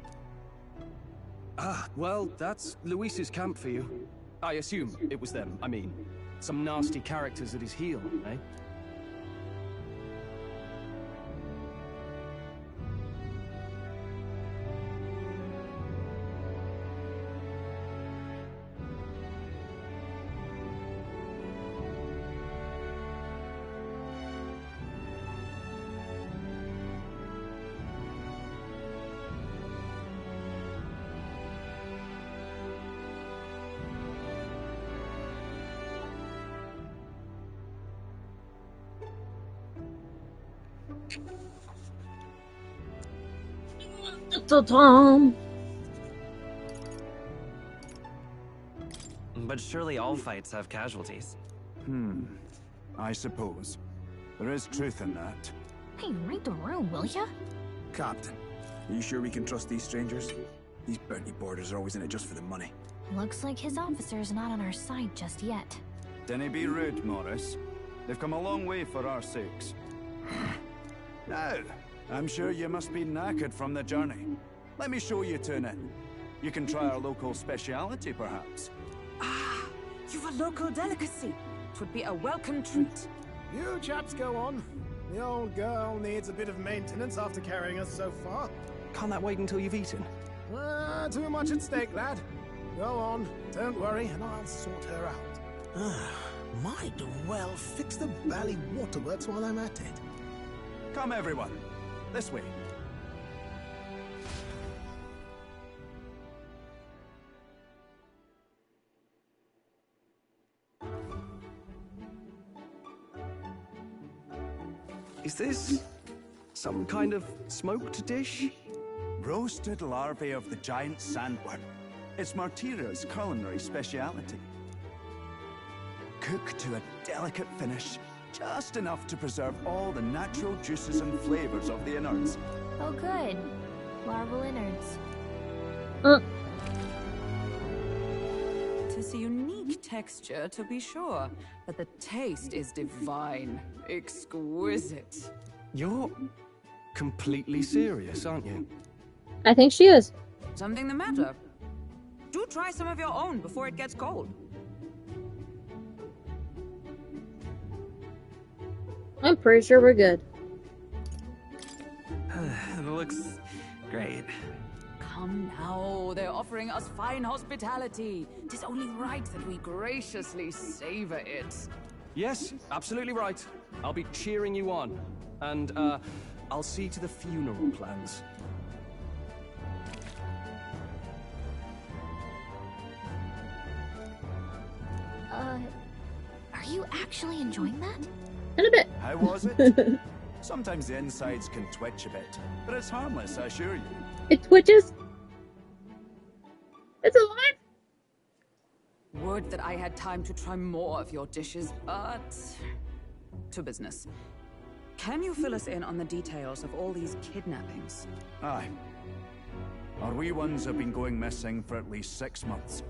Ah, well, that's Luis's camp for you. I assume it was them, I mean, some nasty characters at his heel, eh? But surely all fights have casualties. I suppose. There is truth in that. Hey, read the room, will ya? Captain, are you sure we can trust these strangers? These bounty boarders are always in it just for the money. Looks like his officer's not on our side just yet. Dinna be rude, Morris. They've come a long way for our sakes. Now, I'm sure you must be knackered from the journey. Let me show you to an inn. You can try our local speciality, perhaps. Ah, you've a local delicacy. It would be a welcome treat. You chaps go on. The old girl needs a bit of maintenance after carrying us so far. Can't that wait until you've eaten? Too much at stake, lad. Go on, don't worry, and I'll sort her out. Might well fix the Valley Waterworks while I'm at it. Come, everyone. This way. Is this some kind of smoked dish? Roasted larvae of the giant sandworm. It's Martira's culinary speciality. Cooked to a delicate finish, just enough to preserve all the natural juices and flavors of the innards. Oh, good. Larval innards. Tis a unique texture, to be sure, but the taste is divine. Exquisite. You're completely serious, aren't you? I think she is. Something the matter? Do try some of your own before it gets cold. I'm pretty sure we're good. It looks great. Come now, they're offering us fine hospitality. 'Tis only right that we graciously savor it. Yes, absolutely right. I'll be cheering you on. And, I'll see to the funeral plans. Are you actually enjoying that? In a bit. How was it? Sometimes the insides can twitch a bit, but it's harmless, I assure you. It twitches? It's alive? Would that I had time to try more of your dishes, but... to business. Can you fill us in on the details of all these kidnappings? Aye. Our wee ones have been going missing for at least 6 months.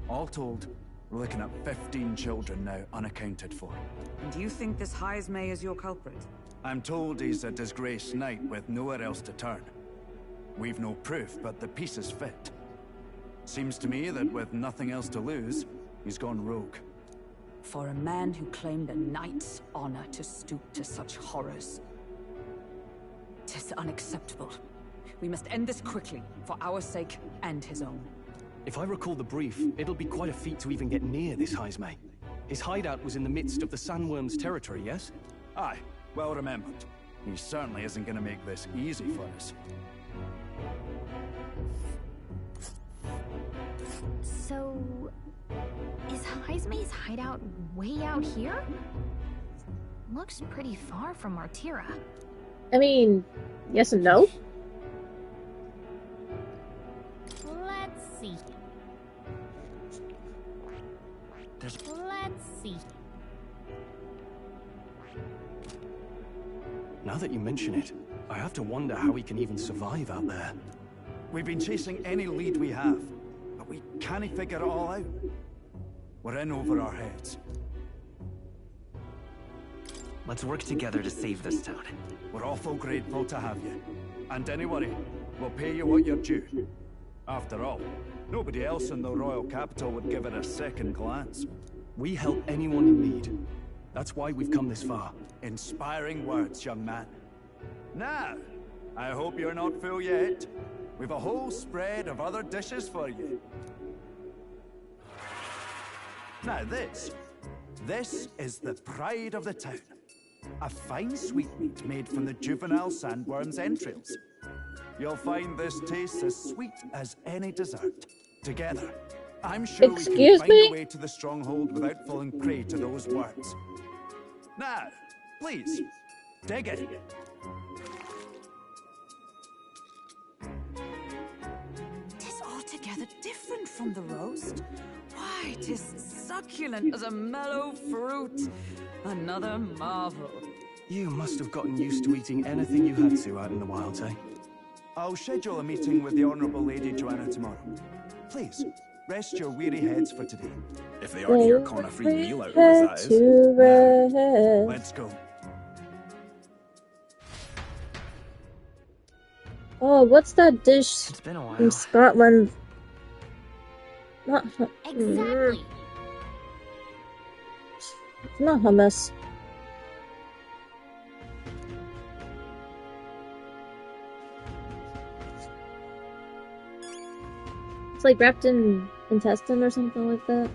All told, we're looking at 15 children now unaccounted for. And do you think this Heismay is your culprit? I'm told he's a disgraced knight with nowhere else to turn. We've no proof, but the pieces fit. Seems to me that with nothing else to lose, he's gone rogue. For a man who claimed a knight's honor to stoop to such horrors. 'Tis unacceptable. We must end this quickly, for our sake and his own. If I recall the brief, it'll be quite a feat to even get near this Heismay. His hideout was in the midst of the Sandworm's territory, yes? Aye, well remembered. He certainly isn't going to make this easy for us. So... is Heismay's hideout way out here? Looks pretty far from Martira. I mean, yes and no. Let's see. Let's see. Now that you mention it, I have to wonder how we can even survive out there. We've been chasing any lead we have, but we can't figure it all out. We're in over our heads. Let's work together to save this town. We're awful grateful to have you. And don't worry, we'll pay you what you're due. After all, nobody else in the royal capital would give it a second glance. We help anyone in need. That's why we've come this far. Inspiring words, young man. Now, I hope you're not full yet. We've a whole spread of other dishes for you. Now this is the pride of the town. A fine sweetmeat made from the juvenile sandworm's entrails. You'll find this tastes as sweet as any dessert. Together, I'm sure we can find a way to the stronghold without falling prey to those worms. Now, please, dig in. Tis altogether different from the roast. Why, 'tis succulent as a mellow fruit. Another marvel. You must have gotten used to eating anything you had to out in the wilds, eh? I'll schedule a meeting with the Honourable Lady Joanna tomorrow. Please, rest your weary heads for today. If they aren't here, con a free meal out of us, that is. Now, let's go. Oh, what's that dish It's been a while. from Scotland? Not Exactly. It's not hummus. It's like wrapped in intestine or something like that.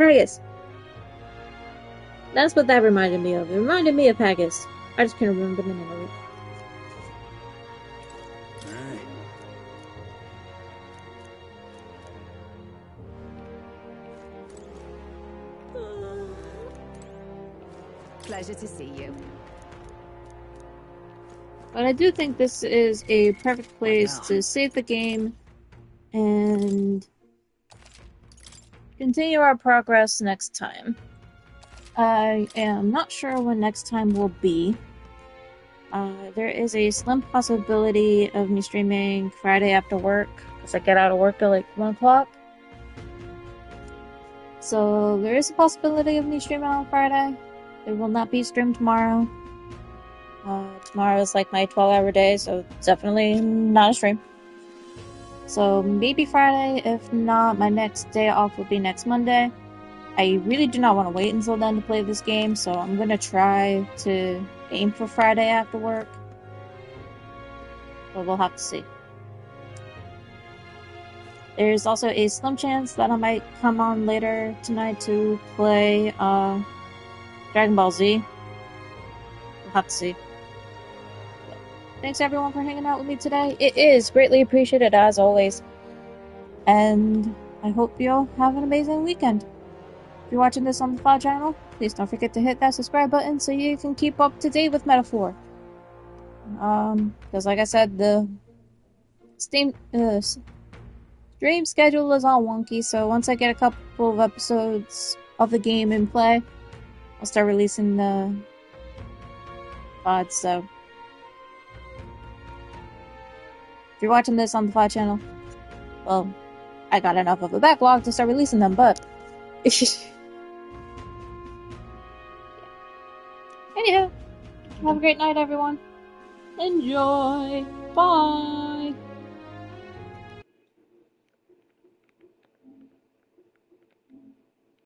Haggis. That's what that reminded me of. It reminded me of haggis. I just can't remember the name of it. Pleasure to see you. But I do think this is a perfect place to save the game and continue our progress next time. I am not sure when next time will be. There is a slim possibility of me streaming Friday after work, because I get out of work at like 1 o'clock. So there is a possibility of me streaming on Friday. There will not be stream tomorrow. Tomorrow is like my 12-hour day, so definitely not a stream. So maybe Friday, if not, my next day off will be next Monday. I really do not want to wait until then to play this game, so I'm gonna try to aim for Friday after work. But we'll have to see. There's also a slim chance that I might come on later tonight to play Dragon Ball Z. We'll have to see. Thanks everyone for hanging out with me today. It is greatly appreciated as always. And I hope you all have an amazing weekend. If you're watching this on the FOD channel, please don't forget to hit that subscribe button so you can keep up to date with Metaphor. Because like I said, the stream schedule is all wonky, so once I get a couple of episodes of the game in play, I'll start releasing the VODs, so if you're watching this on the FOD channel, well, I got enough of a backlog to start releasing them, but anyhow, have a great night, everyone. Enjoy. Bye.